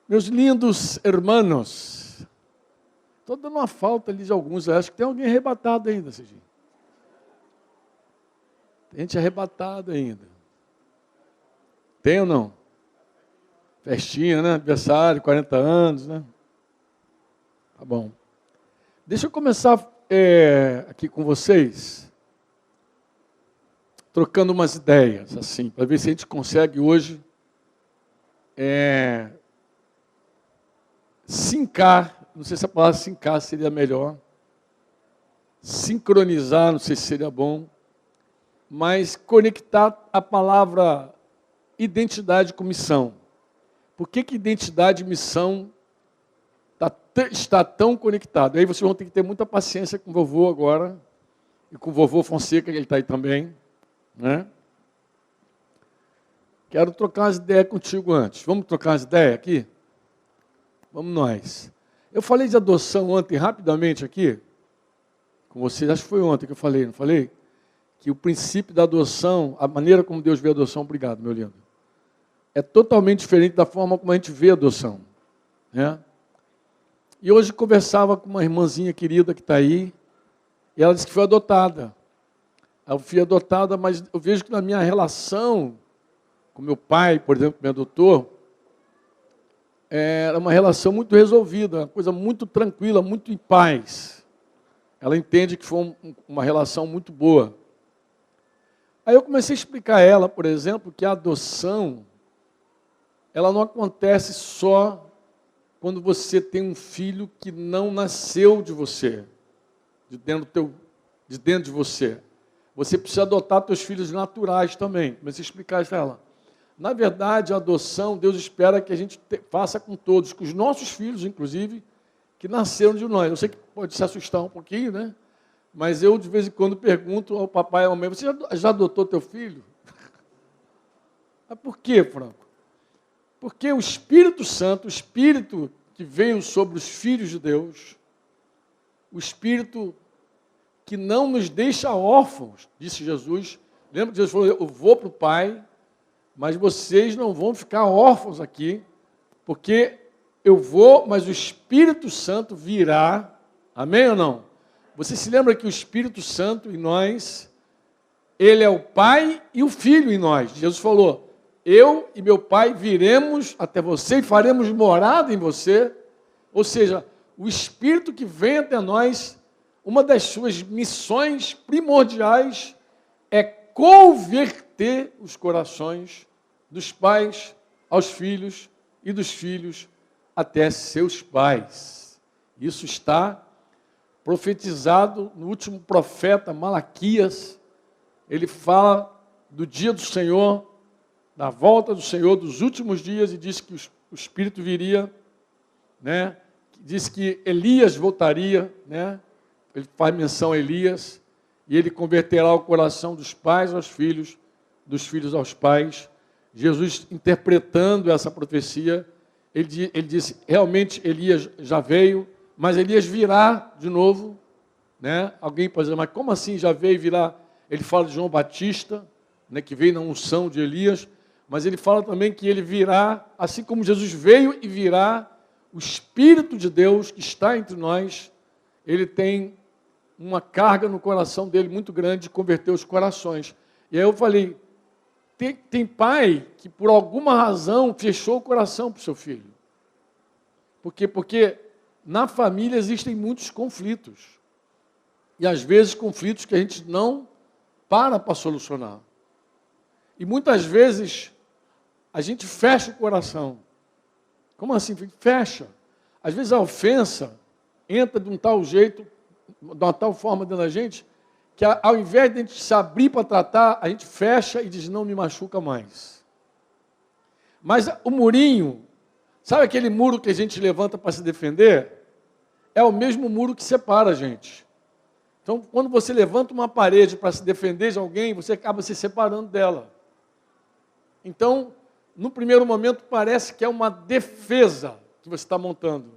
Meus lindos hermanos, estou dando uma falta ali de alguns, eu acho que tem alguém arrebatado ainda, Serginho. Tem gente arrebatada ainda. Tem ou não? Festinha, né? Aniversário, 40 anos, né? Tá bom. Deixa eu começar aqui com vocês, trocando umas ideias, assim, para ver se a gente consegue hoje sincar, não sei se a palavra sincar seria melhor, sincronizar, não sei se seria bom, mas conectar a palavra identidade com missão. Por que identidade e missão está tão conectado? Aí vocês vão ter que ter muita paciência com o vovô agora, e com o vovô Fonseca, que ele está aí também, né? Quero trocar umas ideias contigo antes. Vamos trocar umas ideias aqui? Vamos nós. Eu falei de adoção ontem, rapidamente aqui, com vocês, acho que foi ontem que eu falei, não falei? Que o princípio da adoção, a maneira como Deus vê a adoção, obrigado, meu lindo, é totalmente diferente da forma como a gente vê a adoção, né? E hoje conversava com uma irmãzinha querida que está aí, e ela disse que foi adotada. Eu fui adotada, mas eu vejo que na minha relação com meu pai, por exemplo, me adotou, era uma relação muito resolvida, uma coisa muito tranquila, muito em paz. Ela entende que foi uma relação muito boa. Aí eu comecei a explicar a ela, por exemplo, que a adoção, ela não acontece só quando você tem um filho que não nasceu de você, de dentro de você. Você precisa adotar seus filhos naturais também. Comecei a explicar isso a ela. Na verdade, a adoção, Deus espera que a gente faça com todos, com os nossos filhos, inclusive, que nasceram de nós. Eu sei que pode se assustar um pouquinho, né? Mas eu, de vez em quando, pergunto ao papai e à mamãe, você já adotou teu filho? Mas por quê, Franco? Porque o Espírito Santo, o Espírito que veio sobre os filhos de Deus, o Espírito que não nos deixa órfãos, disse Jesus. Lembra que Jesus falou, eu vou para o Pai, mas vocês não vão ficar órfãos aqui, porque eu vou, mas o Espírito Santo virá. Amém ou não? Você se lembra que o Espírito Santo em nós, ele é o Pai e o Filho em nós. Jesus falou, eu e meu Pai viremos até você e faremos morada em você. Ou seja, o Espírito que vem até nós, uma das suas missões primordiais é converter os corações dos pais aos filhos e dos filhos até seus pais. Isso está profetizado no último profeta Malaquias. Ele fala do dia do Senhor, da volta do Senhor, dos últimos dias, e diz que o Espírito viria, né? Diz que Elias voltaria, né? Ele faz menção a Elias, e ele converterá o coração dos pais aos filhos, dos filhos aos pais. Jesus, interpretando essa profecia, ele disse, realmente Elias já veio, mas Elias virá de novo, né? Alguém pode dizer, mas como assim já veio e virá? Ele fala de João Batista, né, que veio na unção de Elias, mas ele fala também que ele virá, assim como Jesus veio e virá, o Espírito de Deus que está entre nós, ele tem uma carga no coração dele muito grande de converter os corações. E aí eu falei, tem pai que por alguma razão fechou o coração para o seu filho. Por quê? Porque na família existem muitos conflitos. E às vezes conflitos que a gente não para solucionar. E muitas vezes a gente fecha o coração. Como assim? Fecha. Às vezes a ofensa entra de um tal jeito, de uma tal forma dentro da gente, que ao invés de a gente se abrir para tratar, a gente fecha e diz, não me machuca mais. Mas o murinho, sabe aquele muro que a gente levanta para se defender? É o mesmo muro que separa a gente. Então, quando você levanta uma parede para se defender de alguém, você acaba se separando dela. Então, no primeiro momento, parece que é uma defesa que você está montando.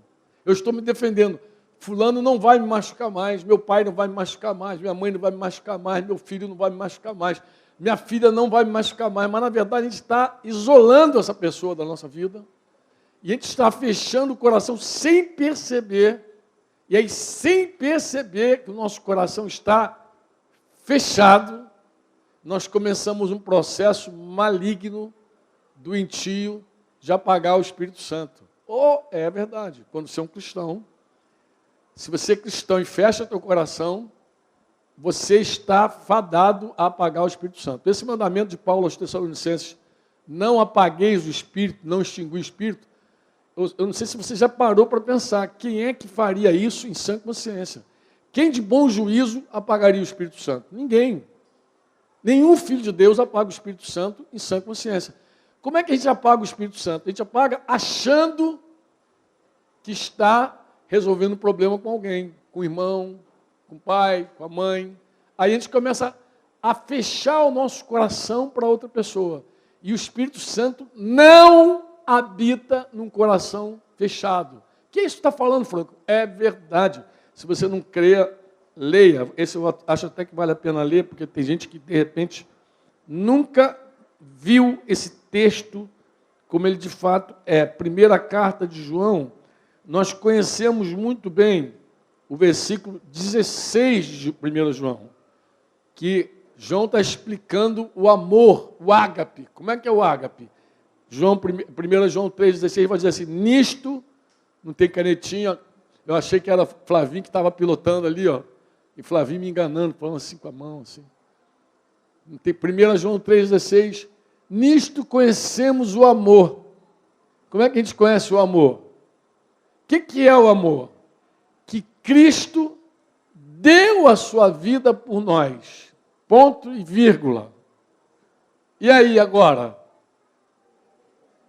Eu estou me defendendo. Fulano não vai me machucar mais, meu pai não vai me machucar mais, minha mãe não vai me machucar mais, meu filho não vai me machucar mais, minha filha não vai me machucar mais. Mas, na verdade, a gente está isolando essa pessoa da nossa vida E a gente está fechando o coração sem perceber. E aí, sem perceber que o nosso coração está fechado, nós começamos um processo maligno, doentio, de apagar o Espírito Santo. Ou é verdade, quando você é um cristão, se você é cristão e fecha teu coração, você está fadado a apagar o Espírito Santo. Esse mandamento de Paulo aos Tessalonicenses, não apagueis o Espírito, não extingui o Espírito, eu não sei se você já parou para pensar, quem é que faria isso em sã consciência? Quem de bom juízo apagaria o Espírito Santo? Ninguém. Nenhum filho de Deus apaga o Espírito Santo em sã consciência. Como é que a gente apaga o Espírito Santo? A gente apaga achando que está resolvendo um problema com alguém, com o irmão, com o pai, com a mãe. Aí a gente começa a fechar o nosso coração para outra pessoa. E o Espírito Santo não habita num coração fechado. O que isso está falando, Franco? É verdade. Se você não crê, leia. Esse eu acho até que vale a pena ler, porque tem gente que, de repente, nunca viu esse texto como ele de fato é. Primeira carta de João, nós conhecemos muito bem o versículo 16 de 1 João, que João está explicando o amor, o ágape. Como é que é o ágape? 1 João 3,16 vai dizer assim, nisto, não tem canetinha, eu achei que era Flavinho que estava pilotando ali, ó, e Flavinho me enganando, falando assim com a mão, assim. Não tem, 1 João 3,16, nisto conhecemos o amor. Como é que a gente conhece o amor? O que é o amor? Que Cristo deu a sua vida por nós. Ponto e vírgula. E aí agora?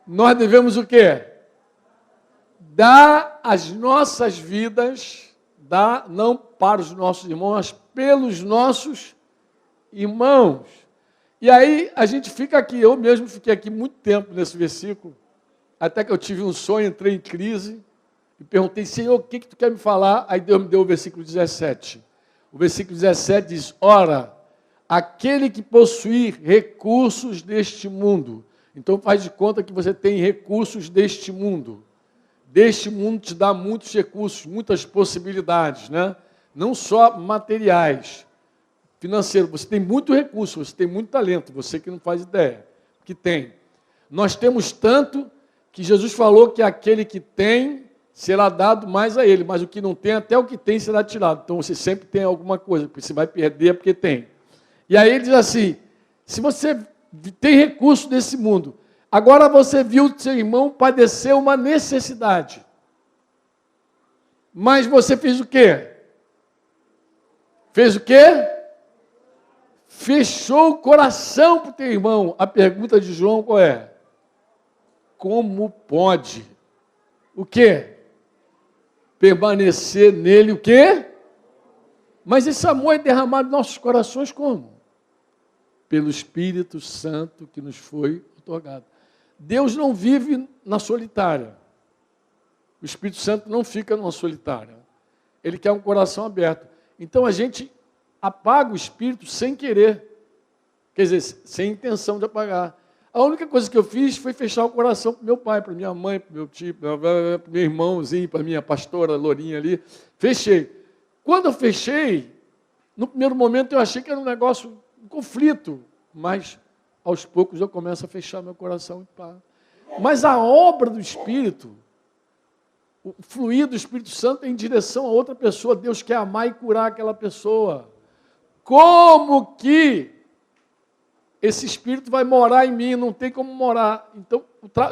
Nós devemos o quê? Dar as nossas vidas, dar não para os nossos irmãos, mas pelos nossos irmãos. E aí a gente fica aqui, eu mesmo fiquei aqui muito tempo nesse versículo, até que eu tive um sonho, entrei em crise, e perguntei, Senhor, o que tu quer me falar? Aí Deus me deu o versículo 17. O versículo 17 diz, ora, aquele que possuir recursos deste mundo. Então faz de conta que você tem recursos deste mundo. Deste mundo te dá muitos recursos, muitas possibilidades, né? Não só materiais, financeiro. Você tem muito recurso, você tem muito talento, você que não faz ideia, que tem. Nós temos tanto que Jesus falou que aquele que tem será dado mais a ele, mas o que não tem, até o que tem será tirado. Então você sempre tem alguma coisa, porque você vai perder porque tem. E aí ele diz assim, se você tem recurso desse mundo, agora você viu o seu irmão padecer uma necessidade, mas você fez o quê? Fez o quê? Fechou o coração para o teu irmão. A pergunta de João qual é? Como pode? O quê? Permanecer nele o quê? Mas esse amor é derramado em nossos corações como? Pelo Espírito Santo que nos foi otorgado. Deus não vive na solitária. O Espírito Santo não fica numa solitária. Ele quer um coração aberto. Então a gente apaga o Espírito sem querer. Quer dizer, sem intenção de apagar. A única coisa que eu fiz foi fechar o coração para meu pai, para minha mãe, para meu tio, para meu irmãozinho, para minha pastora Lourinha ali. Fechei. Quando eu fechei, no primeiro momento eu achei que era um negócio, um conflito, mas aos poucos eu começo a fechar meu coração e pá. Mas a obra do Espírito, o fluir do Espírito Santo é em direção a outra pessoa. Deus quer amar e curar aquela pessoa. Como que esse Espírito vai morar em mim? Não tem como morar. Então,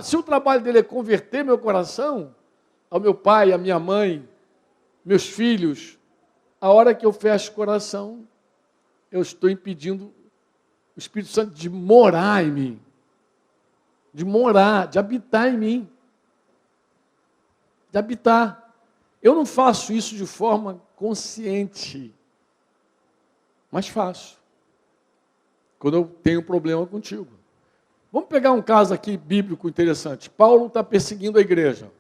se o trabalho dele é converter meu coração ao meu pai, à minha mãe, meus filhos, a hora que eu fecho o coração, eu estou impedindo o Espírito Santo de morar em mim. De morar, de habitar em mim. De habitar. Eu não faço isso de forma consciente, mas faço. Quando eu tenho um problema contigo. Vamos pegar um caso aqui bíblico interessante. Paulo está perseguindo a igreja,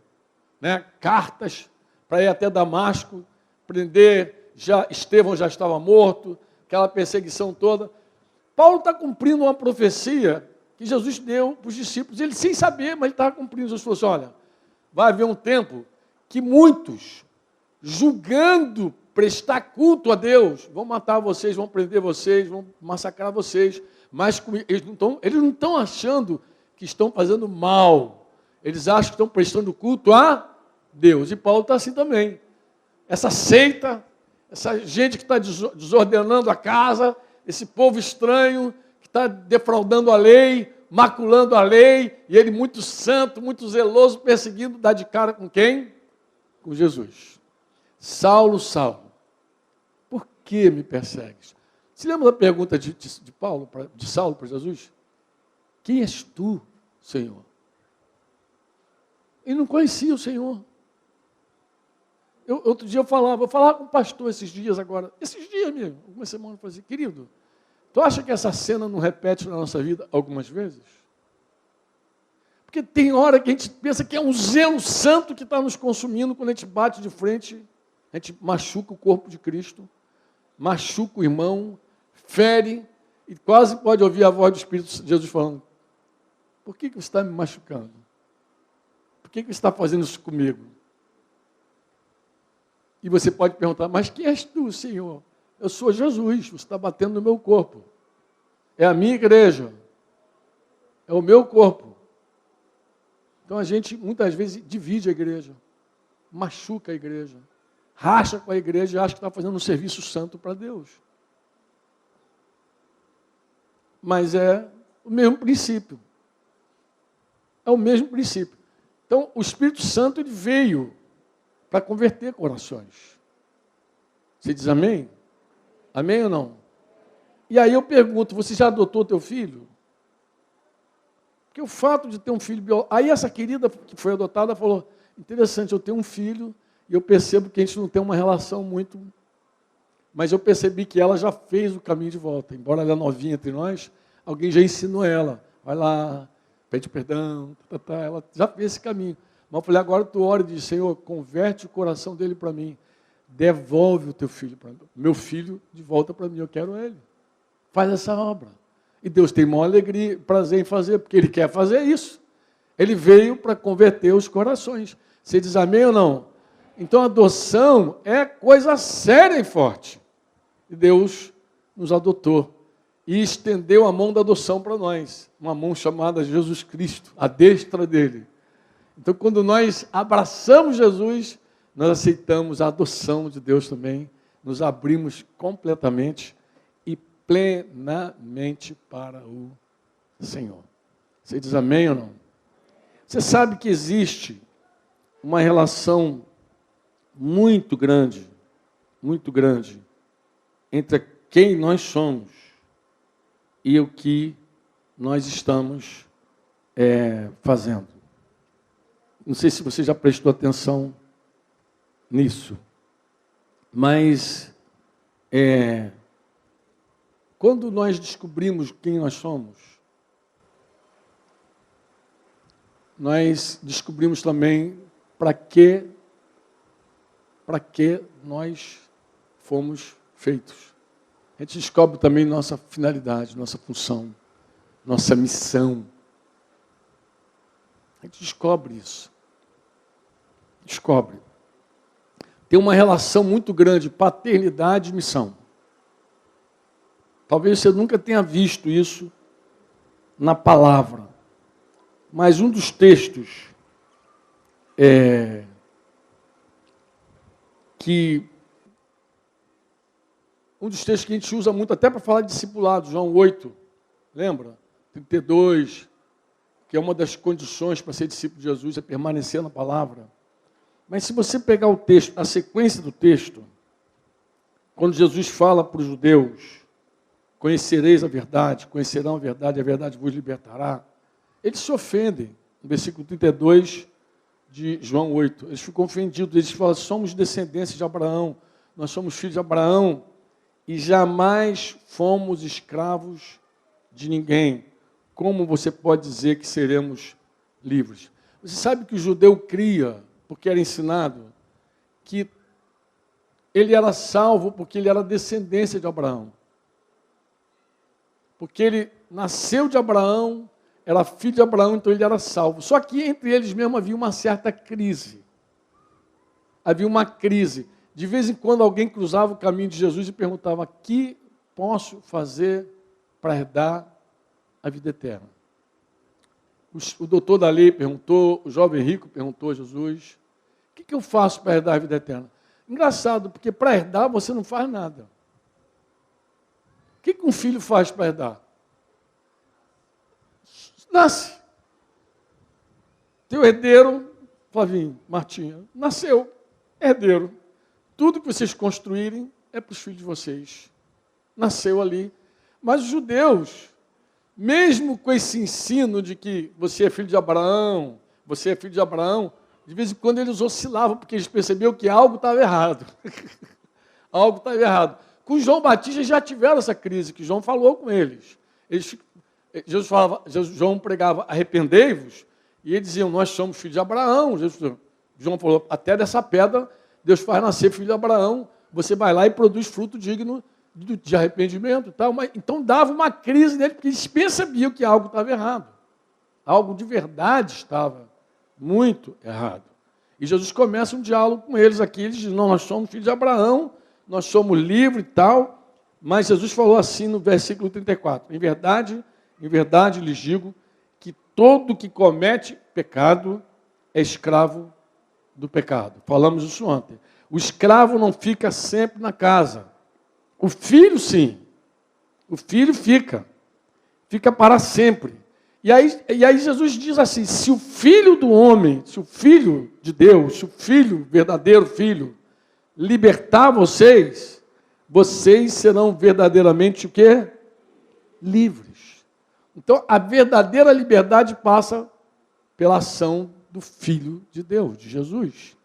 né? Cartas para ir até Damasco, prender, Estevão já estava morto, aquela perseguição toda. Paulo está cumprindo uma profecia que Jesus deu para os discípulos, ele sem saber, mas ele estava cumprindo. Jesus falou assim, olha, vai haver um tempo que muitos, julgando prestar culto a Deus, vão matar vocês, vão prender vocês, vão massacrar vocês, mas eles não estão achando que estão fazendo mal, eles acham que estão prestando culto a Deus, e Paulo está assim também. Essa seita, essa gente que está desordenando a casa, esse povo estranho, que está defraudando a lei, maculando a lei, e ele muito santo, muito zeloso, perseguindo, dá de cara com quem? Com Jesus. Saulo, Saulo, por que me persegues? Se lembra da pergunta de Saulo para Jesus? Quem és tu, Senhor? Ele não conhecia o Senhor. Outro dia eu falava com o pastor esses dias mesmo, algumas semanas, eu falei assim, querido, tu acha que essa cena não repete na nossa vida algumas vezes? Porque tem hora que a gente pensa que é um zelo santo que está nos consumindo, quando a gente bate de frente, a gente machuca o corpo de Cristo, machuca o irmão, fere, e quase pode ouvir a voz do Espírito de Jesus falando, por que você está me machucando? Por que você está fazendo isso comigo? E você pode perguntar, mas quem és tu, Senhor? Eu sou Jesus, você está batendo no meu corpo. É a minha igreja. É o meu corpo. Então a gente, muitas vezes, divide a igreja. Machuca a igreja. Racha com a igreja e acha que está fazendo um serviço santo para Deus. Mas é o mesmo princípio. É o mesmo princípio. Então, o Espírito Santo ele veio para converter corações. Você diz amém? Amém ou não? E aí eu pergunto, você já adotou teu filho? Porque o fato de ter um filho biológico... Aí essa querida que foi adotada falou, interessante, eu tenho um filho e eu percebo que a gente não tem uma relação muito... Mas eu percebi que ela já fez o caminho de volta. Embora ela é novinha entre nós, alguém já ensinou ela. Vai lá, pede perdão, ela já fez esse caminho. Mas eu falei, agora tu ora e diz, Senhor, converte o coração dele para mim. Devolve o teu filho para mim. Meu filho de volta para mim, eu quero ele. Faz essa obra. E Deus tem maior alegria, prazer em fazer, porque Ele quer fazer isso. Ele veio para converter os corações. Você diz amém ou não? Então a adoção é coisa séria e forte. E Deus nos adotou. E estendeu a mão da adoção para nós. Uma mão chamada Jesus Cristo, a destra dele. Então, quando nós abraçamos Jesus, nós aceitamos a adoção de Deus também, nos abrimos completamente e plenamente para o Senhor. Você diz amém ou não? Você sabe que existe uma relação muito grande entre quem nós somos e o que nós estamos fazendo. Não sei se você já prestou atenção nisso, mas quando nós descobrimos quem nós somos, nós descobrimos também para que nós fomos feitos. A gente descobre também nossa finalidade, nossa função, nossa missão. A gente descobre isso. Descobre. Tem uma relação muito grande, paternidade e missão. Talvez você nunca tenha visto isso na palavra. Mas um dos textos que a gente usa muito até para falar de discipulado, João 8, lembra? 32, que é uma das condições para ser discípulo de Jesus, é permanecer na palavra. Mas se você pegar o texto, a sequência do texto, quando Jesus fala para os judeus, conhecereis a verdade, conhecerão a verdade vos libertará, eles se ofendem. No versículo 32 de João 8, eles ficam ofendidos, eles falam, somos descendentes de Abraão, nós somos filhos de Abraão, e jamais fomos escravos de ninguém. Como você pode dizer que seremos livres? Você sabe que o judeu cria, porque era ensinado, que ele era salvo porque ele era descendência de Abraão. Porque ele nasceu de Abraão, era filho de Abraão, então ele era salvo. Só que entre eles mesmo havia uma certa crise. Havia uma crise. De vez em quando alguém cruzava o caminho de Jesus e perguntava: que posso fazer para herdar a vida eterna? O doutor da lei perguntou, o jovem rico perguntou a Jesus: o que eu faço para herdar a vida eterna? Engraçado, porque para herdar você não faz nada. O que um filho faz para herdar? Nasce. Teu herdeiro, Flavinho, Martinha, nasceu, herdeiro. Tudo que vocês construírem é para os filhos de vocês. Nasceu ali. Mas os judeus, mesmo com esse ensino de que você é filho de Abraão, de vez em quando eles oscilavam, porque eles perceberam que algo estava errado. Algo estava errado. Com João Batista já tiveram essa crise, que João falou com eles. João pregava: arrependei-vos, e eles diziam: nós somos filhos de Abraão. João falou: até dessa pedra Deus faz nascer filho de Abraão, você vai lá e produz fruto digno de arrependimento e tal. Então dava uma crise nele, porque eles percebiam que algo estava errado. Algo de verdade estava muito errado. E Jesus começa um diálogo com eles aqui. Eles dizem: não, nós somos filhos de Abraão, nós somos livres e tal. Mas Jesus falou assim no versículo 34: em verdade lhes digo que todo que comete pecado é escravo do pecado. Falamos isso ontem. O escravo não fica sempre na casa. O filho, sim. O filho fica para sempre. E aí Jesus diz assim: se o filho do homem, se o filho de Deus, se o filho, verdadeiro filho, libertar vocês, vocês serão verdadeiramente o quê? Livres. Então, a verdadeira liberdade passa pela ação do Filho de Deus, de Jesus.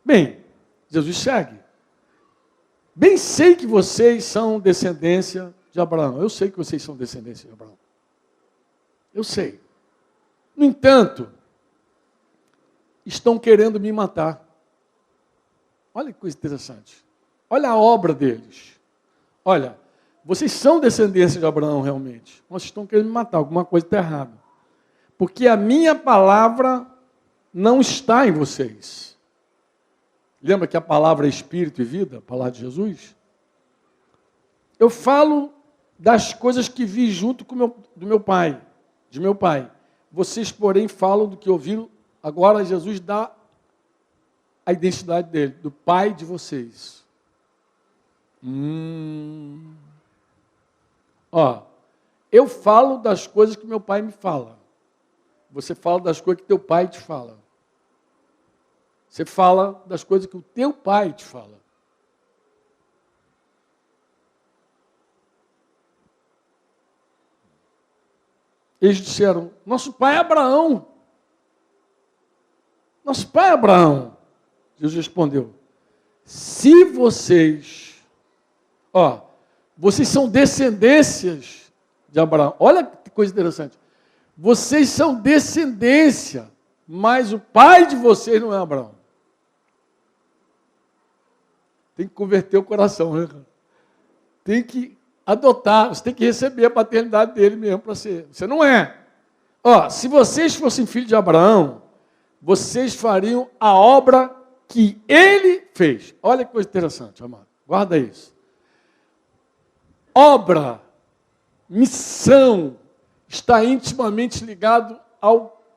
Bem, Jesus segue. Bem sei que vocês são descendência de Abraão. Eu sei que vocês são descendência de Abraão. Eu sei. No entanto, estão querendo me matar. Olha que coisa interessante. Olha a obra deles. Olha, vocês são descendência de Abraão realmente. Mas estão querendo me matar. Alguma coisa está errada. Porque a minha palavra não está em vocês. Lembra que a palavra é espírito e vida? A palavra de Jesus? Eu falo das coisas que vi junto com de meu pai. Vocês, porém, falam do que ouviram. Agora Jesus dá a identidade dele, do pai de vocês. Eu falo das coisas que meu pai me fala. Você fala das coisas que teu pai te fala. Você fala das coisas que o teu pai te fala. Eles disseram: nosso pai é Abraão. Nosso pai é Abraão. Jesus respondeu: se vocês, vocês são descendências de Abraão. Olha que coisa interessante. Vocês são descendência, mas o pai de vocês não é Abraão. Tem que converter o coração, né? Tem que adotar, você tem que receber a paternidade dele mesmo para ser. Você não é. Se vocês fossem filhos de Abraão, vocês fariam a obra que ele fez. Olha que coisa interessante, amado. Guarda isso. Obra, missão, está intimamente ligado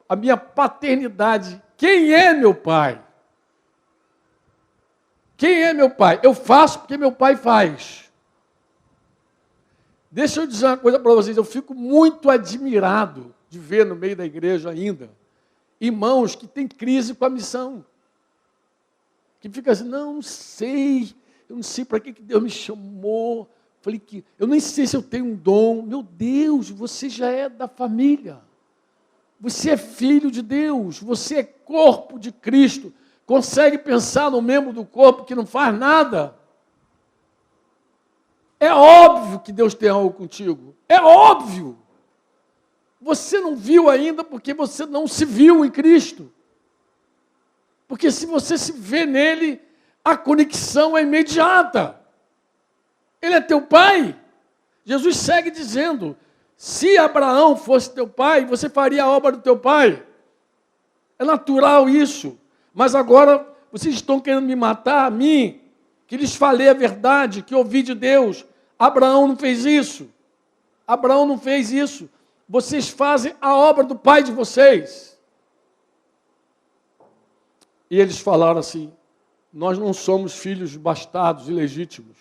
à minha paternidade. Quem é meu pai? Quem é meu pai? Eu faço porque meu pai faz. Deixa eu dizer uma coisa para vocês. Eu fico muito admirado de ver no meio da igreja ainda irmãos que têm crise com a missão. Que fica assim: não sei, eu não sei para que Deus me chamou. Falei que eu nem sei se eu tenho um dom. Meu Deus, você já é da família. Você é filho de Deus. Você é corpo de Cristo. Consegue pensar no membro do corpo que não faz nada? É óbvio que Deus tem algo contigo. É óbvio. Você não viu ainda porque você não se viu em Cristo. Porque se você se vê nele, a conexão é imediata. Ele é teu pai. Jesus segue dizendo: Se Abraão fosse teu pai, você faria a obra do teu pai. É natural isso. Mas agora vocês estão querendo me matar a mim, que lhes falei a verdade, que ouvi de Deus. Abraão não fez isso. Abraão não fez isso. Vocês fazem a obra do pai de vocês. E eles falaram assim: nós não somos filhos bastardos, ilegítimos.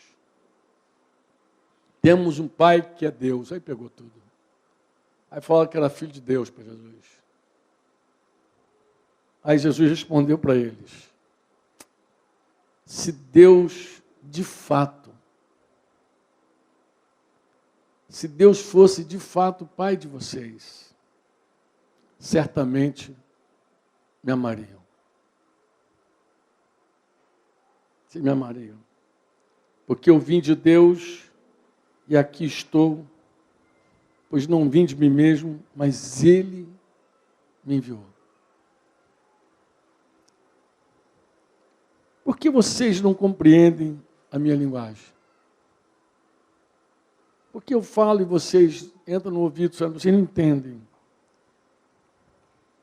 Temos um pai que é Deus. Aí pegou tudo. Aí falaram que era filho de Deus para Jesus. Aí Jesus respondeu para eles: se Deus, de fato, se Deus fosse de fato o pai de vocês, certamente me amariam. Se me amariam. Porque eu vim de Deus e aqui estou, pois não vim de mim mesmo, mas Ele me enviou. Por que vocês não compreendem a minha linguagem? Porque eu falo e vocês entram no ouvido, vocês não entendem.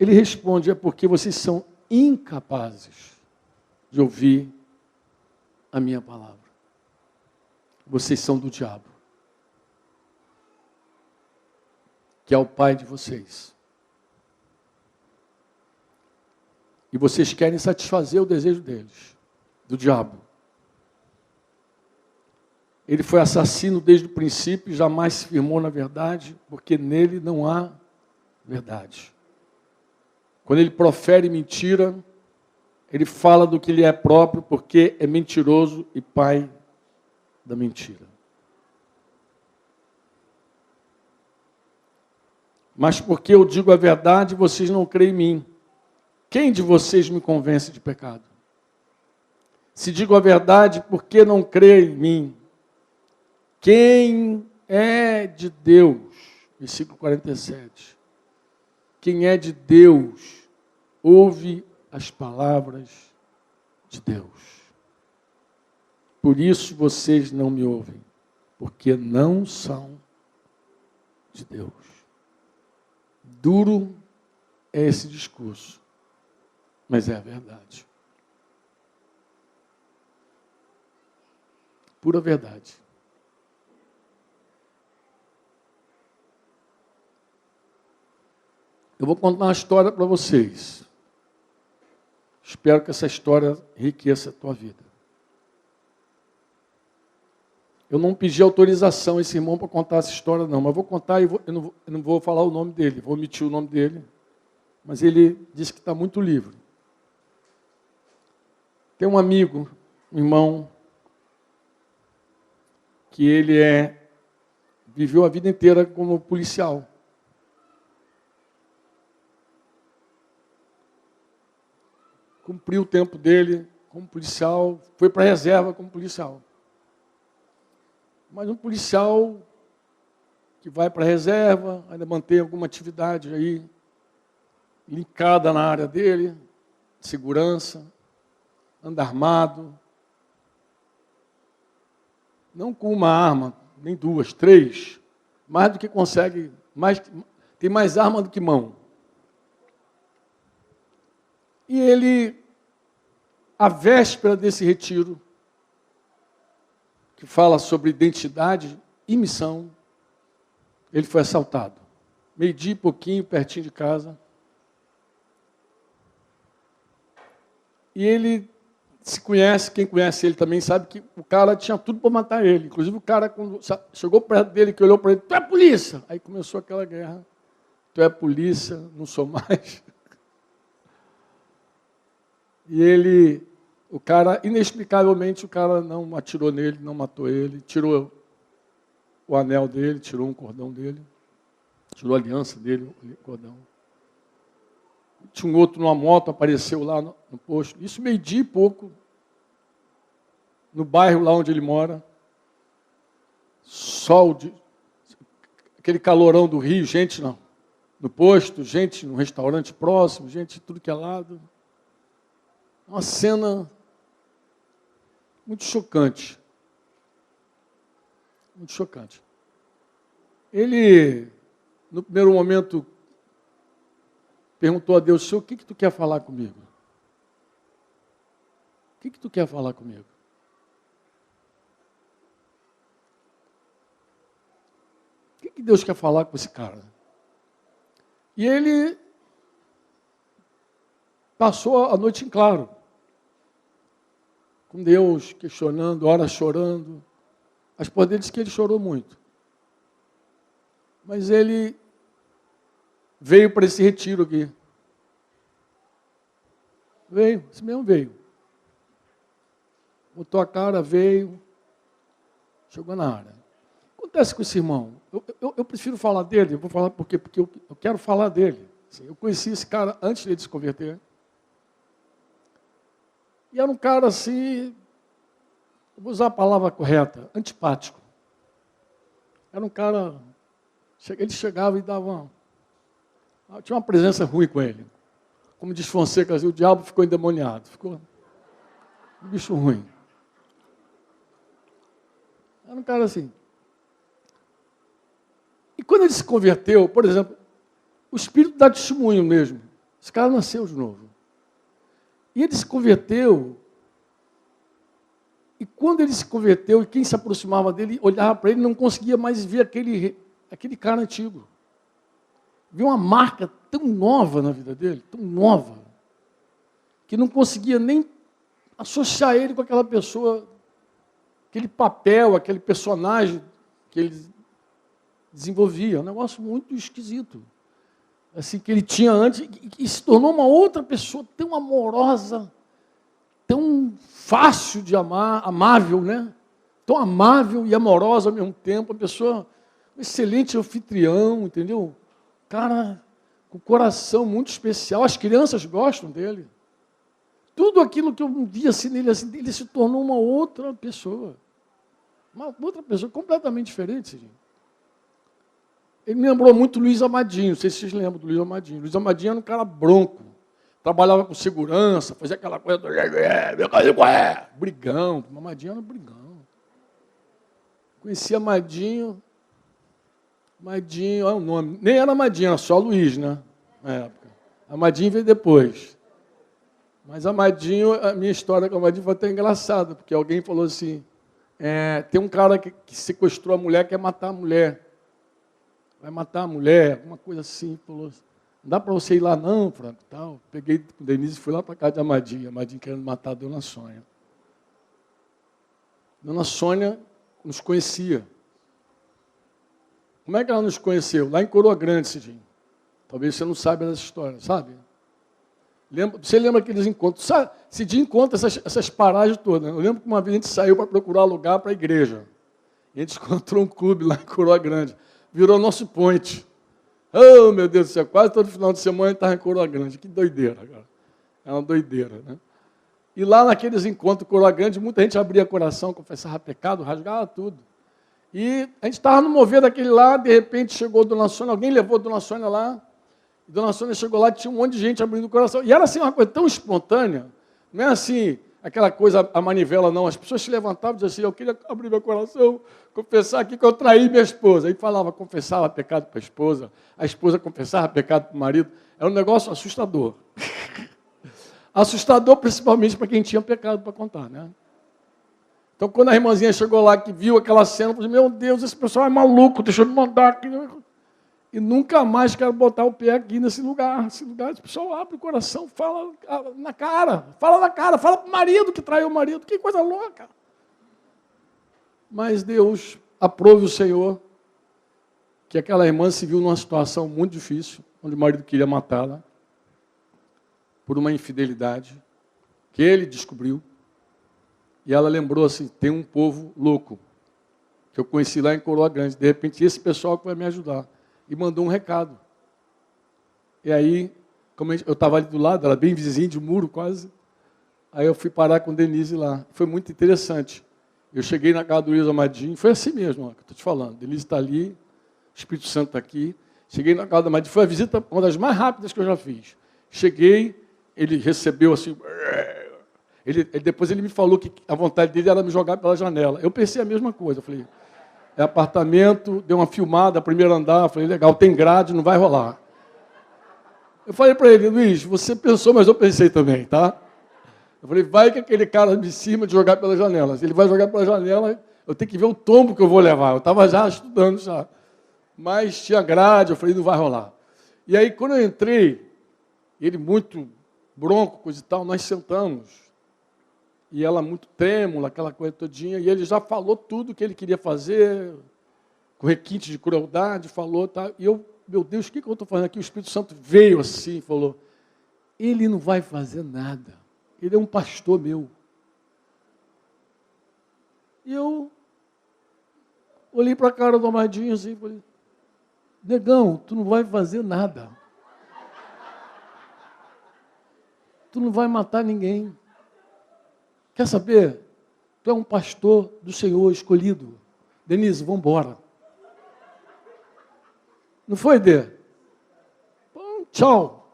Ele responde: é porque vocês são incapazes de ouvir a minha palavra. Vocês são do diabo, que é o pai de vocês. E vocês querem satisfazer o desejo deles, do diabo. Ele foi assassino desde o princípio e jamais se firmou na verdade, porque nele não há verdade. Quando ele profere mentira, ele fala do que lhe é próprio, porque é mentiroso e pai da mentira. Mas porque eu digo a verdade, vocês não creem em mim. Quem de vocês me convence de pecado? Se digo a verdade, por que não crê em mim? Quem é de Deus? Versículo 47. Quem é de Deus, ouve as palavras de Deus. Por isso vocês não me ouvem, porque não são de Deus. Duro é esse discurso, mas é a verdade. Pura verdade. Eu vou contar uma história para vocês. Espero que essa história enriqueça a tua vida. Eu não pedi autorização a esse irmão para contar essa história, não. Mas vou contar e eu não vou falar o nome dele. Vou omitir o nome dele. Mas ele disse que está muito livre. Tem um amigo, um irmão, que ele viveu a vida inteira como policial. Cumpriu o tempo dele como policial, foi para a reserva como policial. Mas um policial que vai para a reserva, ainda mantém alguma atividade aí, linkada na área dele, segurança, anda armado, não com uma arma, nem duas, três, mais do que consegue, tem mais arma do que mão. E ele, à véspera desse retiro, que fala sobre identidade e missão, ele foi assaltado. Meio-dia e pouquinho, pertinho de casa. E ele se conhece, quem conhece ele também sabe que o cara tinha tudo para matar ele. Inclusive o cara, quando chegou perto dele, que olhou para ele: tu é polícia! Aí começou aquela guerra. Tu é polícia, não sou mais. E o cara, inexplicavelmente, o cara não atirou nele, não matou ele, tirou o anel dele, tirou um cordão dele, tirou a aliança dele, o cordão. Tinha um outro numa moto, apareceu lá no posto. Isso meio-dia e pouco, no bairro lá onde ele mora. Sol, aquele calorão do Rio, gente no posto, gente no restaurante próximo, gente de tudo que é lado. Uma cena muito chocante. Muito chocante. Ele no primeiro momento, perguntou a Deus: Senhor, o que tu quer falar comigo? O que tu quer falar comigo? O que Deus quer falar com esse cara? E ele passou a noite em claro, com Deus, questionando, ora chorando. A esposa dele disse que ele chorou muito. Mas ele veio para esse retiro aqui. Veio, esse mesmo veio. Botou a cara, veio, chegou na área. Acontece com esse irmão. Eu prefiro falar dele, eu vou falar por quê? Porque eu quero falar dele. Assim, eu conheci esse cara antes de ele se converter. E era um cara assim, eu vou usar a palavra correta, antipático. Era um cara, ele chegava e dava tinha uma presença ruim com ele. Como diz Fonseca, o diabo ficou endemoniado, ficou um bicho ruim. Era um cara assim. E quando ele se converteu, por exemplo, o Espírito dá testemunho mesmo. Esse cara nasceu de novo. E ele se converteu, e quando ele se converteu, e quem se aproximava dele, olhava para ele, não conseguia mais ver aquele cara antigo. Viu uma marca tão nova na vida dele, tão nova, que não conseguia nem associar ele com aquela pessoa, aquele papel, aquele personagem que ele desenvolvia. Um negócio muito esquisito. Assim, que ele tinha antes, e se tornou uma outra pessoa tão amorosa, tão fácil de amar, amável, né? Tão amável e amorosa ao mesmo tempo, uma pessoa, um excelente anfitrião, entendeu? Cara, com coração muito especial, as crianças gostam dele. Tudo aquilo que eu via assim nele, assim, ele se tornou uma outra pessoa completamente diferente, gente. Ele me lembrou muito Luiz Amadinho, não sei se vocês lembram do Luiz Amadinho. Luiz Amadinho era um cara bronco, trabalhava com segurança, fazia aquela coisa do brigão. O Amadinho era um brigão. Conheci Amadinho, é o nome, nem era Amadinho, era só Luiz, né? Na época. Amadinho veio depois. Mas Amadinho, a minha história com Amadinho foi até engraçada, porque alguém falou assim, tem um cara que sequestrou a mulher, quer matar a mulher. Vai matar a mulher, alguma coisa assim. Falou, não dá para você ir lá não, Franco. Tal. Peguei com o Denise e fui lá para casa de Amadinho. Amadinho querendo matar a Dona Sônia. Dona Sônia nos conhecia. Como é que ela nos conheceu? Lá em Coroa Grande, Cidinho. Talvez você não saiba dessa história, sabe? Você lembra aqueles encontros? Cidinho conta essas paragens todas. Eu lembro que uma vez a gente saiu para procurar lugar para a igreja. E a gente encontrou um clube lá em Coroa Grande. Virou nosso point. Oh, meu Deus do céu, quase todo final de semana a gente estava em Coroa Grande. Que doideira, cara. É uma doideira, né? E lá naqueles encontros em Coroa Grande, muita gente abria coração, confessava pecado, rasgava tudo. E a gente estava no mover daquele lá, de repente chegou a Dona Sônia, alguém levou a Dona Sônia lá, e Dona Sônia chegou lá, tinha um monte de gente abrindo o coração. E era assim uma coisa tão espontânea, não é assim, aquela coisa, a manivela, não. As pessoas se levantavam e diziam assim, eu queria abrir meu coração, confessar aqui que eu traí minha esposa. Aí falava, confessava pecado para a esposa confessava pecado para o marido. Era um negócio assustador. Assustador principalmente para quem tinha pecado para contar, né? Então, quando a irmãzinha chegou lá, que viu aquela cena, falou, meu Deus, esse pessoal é maluco, deixa eu me mandar aqui. E nunca mais quero botar o pé aqui nesse lugar. Esse pessoal abre o coração, fala na cara, fala para o marido que traiu o marido. Que coisa louca. Mas Deus aprove o Senhor que aquela irmã se viu numa situação muito difícil, onde o marido queria matá-la, por uma infidelidade, que ele descobriu. E ela lembrou assim, tem um povo louco, que eu conheci lá em Coroa Grande. De repente, esse pessoal que vai me ajudar. E mandou um recado. E aí, como eu estava ali do lado, ela bem vizinha de muro quase, aí eu fui parar com Denise lá. Foi muito interessante. Eu cheguei na casa do Luiz Amadinho, foi assim mesmo, ó, que eu estou te falando. Denise está ali, o Espírito Santo está aqui. Cheguei na casa do Amadinho, foi a visita, uma das mais rápidas que eu já fiz. Cheguei, ele recebeu assim... Depois ele me falou que a vontade dele era me jogar pela janela. Eu pensei a mesma coisa. Eu falei, é apartamento, deu uma filmada, primeiro andar, falei, legal, tem grade, não vai rolar. Eu falei para ele, Luiz, você pensou, mas eu pensei também, tá? Eu falei, vai que aquele cara de cima de jogar pela janela. Se ele vai jogar pela janela, eu tenho que ver o tombo que eu vou levar. Eu estava já estudando já. Mas tinha grade, eu falei, não vai rolar. E aí, quando eu entrei, ele muito bronco, coisa e tal, nós sentamos. E ela muito trêmula, aquela coisa todinha. E ele já falou tudo que ele queria fazer, com requinte de crueldade, falou, tá? E eu, meu Deus, o que eu estou fazendo aqui? O Espírito Santo veio assim e falou, ele não vai fazer nada. Ele é um pastor meu. E eu olhei para a cara do Amadinho assim e falei, negão, tu não vai fazer nada. Tu não vai matar ninguém. Quer saber? Tu é um pastor do Senhor escolhido. Denise, vamos embora. Não foi, Dê? Bom, tchau.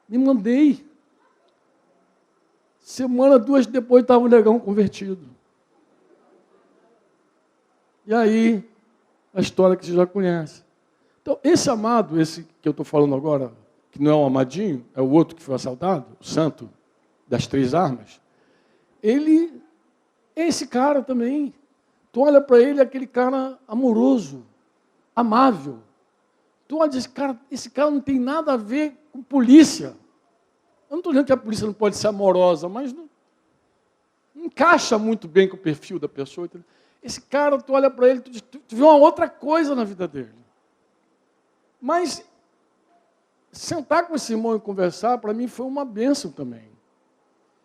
Me mandei. Semana, 2 depois, estava o negão convertido. E aí, a história que você já conhece. Então, esse amado, esse que eu estou falando agora, que não é um amadinho, é o outro que foi assaltado, o santo das 3 armas, ele é esse cara também. Tu olha para ele, aquele cara amoroso, amável. Tu olha, esse cara não tem nada a ver com polícia. Eu não estou dizendo que a polícia não pode ser amorosa, mas não encaixa muito bem com o perfil da pessoa. Esse cara, tu olha para ele, tu vê uma outra coisa na vida dele. Mas sentar com esse irmão e conversar, para mim, foi uma bênção também.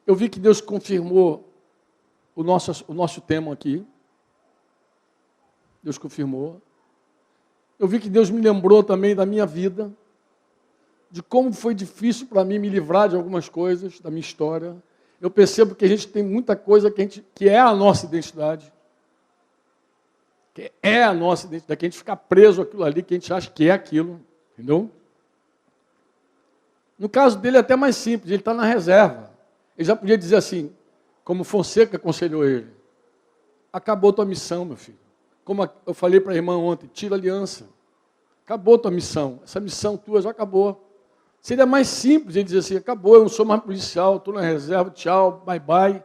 Eu vi que Deus confirmou o nosso tema aqui. Deus confirmou. Eu vi que Deus me lembrou também da minha vida, de como foi difícil para mim me livrar de algumas coisas da minha história. Eu percebo que a gente tem muita coisa que é a nossa identidade. Que é a nossa identidade, que a gente fica preso àquilo ali, que a gente acha que é aquilo. Entendeu? No caso dele é até mais simples, ele está na reserva. Ele já podia dizer assim, como Fonseca aconselhou ele, acabou tua missão, meu filho. Como eu falei para a irmã ontem, tira a aliança. Acabou tua missão. Essa missão tua já acabou. Seria mais simples ele dizer assim, acabou, eu não sou mais policial, estou na reserva, tchau, bye bye,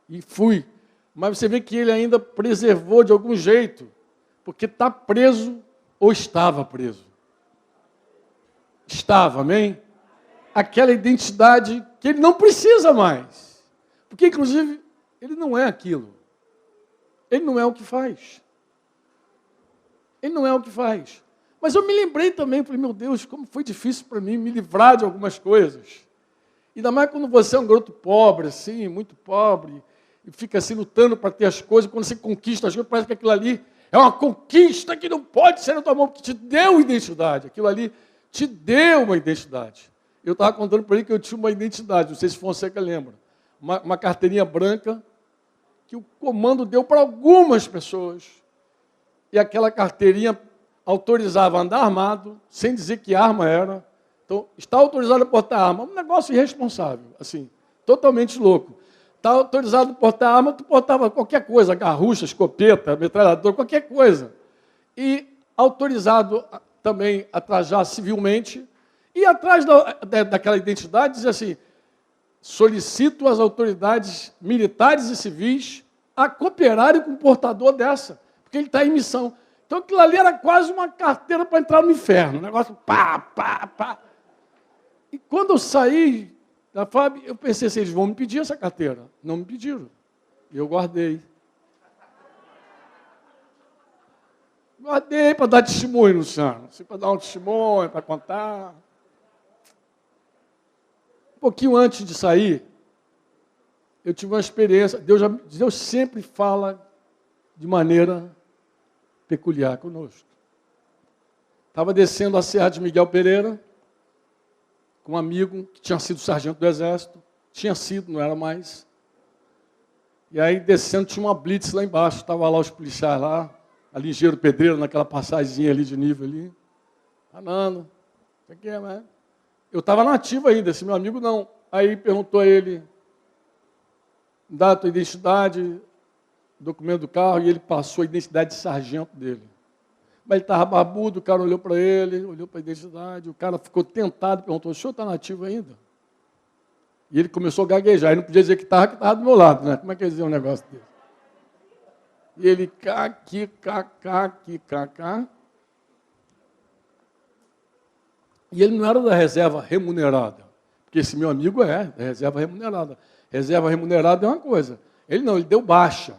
e fui. Mas você vê que ele ainda preservou de algum jeito, porque está preso ou estava preso. Estava, amém? Aquela identidade que ele não precisa mais. Porque, inclusive, ele não é aquilo. Ele não é o que faz. Ele não é o que faz. Mas eu me lembrei também, falei, meu Deus, como foi difícil para mim me livrar de algumas coisas. Ainda mais quando você é um garoto pobre, assim, muito pobre, e fica assim lutando para ter as coisas, quando você conquista as coisas, parece que aquilo ali é uma conquista que não pode ser na tua mão, porque te deu identidade. Aquilo ali te deu uma identidade. Eu estava contando para ele que eu tinha uma identidade, não sei se Fonseca lembra, uma carteirinha branca que o comando deu para algumas pessoas. E aquela carteirinha autorizava a andar armado, sem dizer que arma era. Então, está autorizado a portar arma. Um negócio irresponsável, assim, totalmente louco. Está autorizado a portar arma, tu portava qualquer coisa, garrucha, escopeta, metralhador, qualquer coisa. E autorizado também a trajar civilmente. E atrás daquela identidade dizia assim, solicito às autoridades militares e civis a cooperarem com o portador dessa, porque ele está em missão. Então aquilo ali era quase uma carteira para entrar no inferno, um negócio pá, pá, pá. E quando eu saí da FAB, eu pensei assim, eles vão me pedir essa carteira. Não me pediram. E eu guardei. Guardei para dar testemunho, Luciano. Assim, para dar um testemunho, para contar. Um pouquinho antes de sair, eu tive uma experiência. Deus sempre fala de maneira peculiar conosco. Estava descendo a Serra de Miguel Pereira, com um amigo que tinha sido sargento do Exército. Tinha sido, não era mais. E aí, descendo, tinha uma blitz lá embaixo. Estava lá os policiais lá, ali Engenheiro Pedreiro, naquela passagemzinha ali de nível ali. Anando. Isso aqui é, né? Eu estava nativo ainda, esse meu amigo não. Aí perguntou a ele, dá a tua identidade. documento do carro e ele passou a identidade de sargento dele. Mas ele estava barbudo, o cara olhou para ele, olhou para a identidade, o cara ficou tentado, perguntou, o senhor está nativo ainda? E ele começou a gaguejar, ele não podia dizer que estava do meu lado, né? Como é que ele dizia um negócio desse? E ele, e ele não era da reserva remunerada, porque esse meu amigo é da reserva remunerada. Reserva remunerada é uma coisa. Ele não, ele deu baixa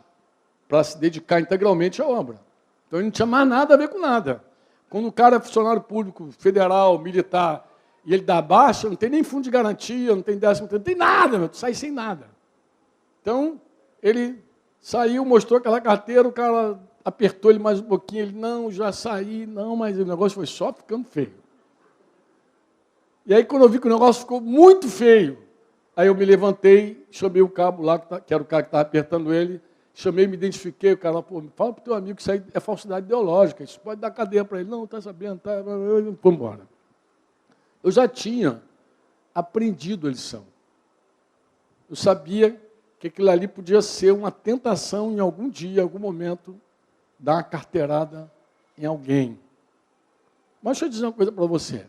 para se dedicar integralmente à obra. Então ele não tinha mais nada a ver com nada. Quando o cara é funcionário público, federal, militar, e ele dá baixa, não tem nem fundo de garantia, não tem 10º, não tem nada, meu, tu sai sem nada. Então, ele saiu, mostrou aquela carteira, o cara apertou ele mais um pouquinho, ele, não, já saí, não, mas o negócio foi só ficando feio. E aí, quando eu vi que o negócio ficou muito feio, aí eu me levantei, chamei o cabo lá, que era o cara que estava apertando ele, chamei, me identifiquei, o cara, pô, fala para o teu amigo que isso aí é falsidade ideológica, isso pode dar cadeia para ele. Não, está sabendo, tá, vamos embora. Eu já tinha aprendido a lição. Eu sabia que aquilo ali podia ser uma tentação em algum dia, em algum momento, dar uma carteirada em alguém. Mas deixa eu dizer uma coisa para você.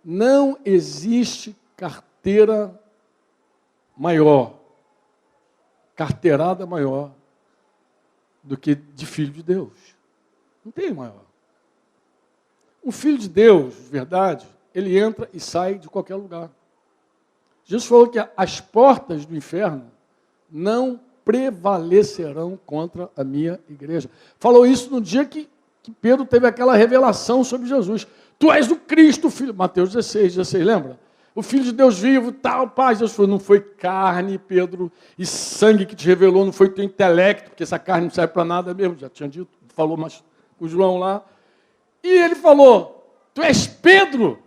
Não existe carteira maior, carteirada maior do que de filho de Deus. Não tem maior. Um filho de Deus, de verdade, ele entra e sai de qualquer lugar. Jesus falou que as portas do inferno não prevalecerão contra a minha igreja. Falou isso no dia que Pedro teve aquela revelação sobre Jesus. Tu és o Cristo, filho. Mateus 16, lembra? O Filho de Deus vivo, tal, paz. Jesus falou, não foi carne, Pedro, e sangue que te revelou, não foi teu intelecto, porque essa carne não serve para nada mesmo, já tinha dito, falou mas, com o João lá. E ele falou, tu és Pedro,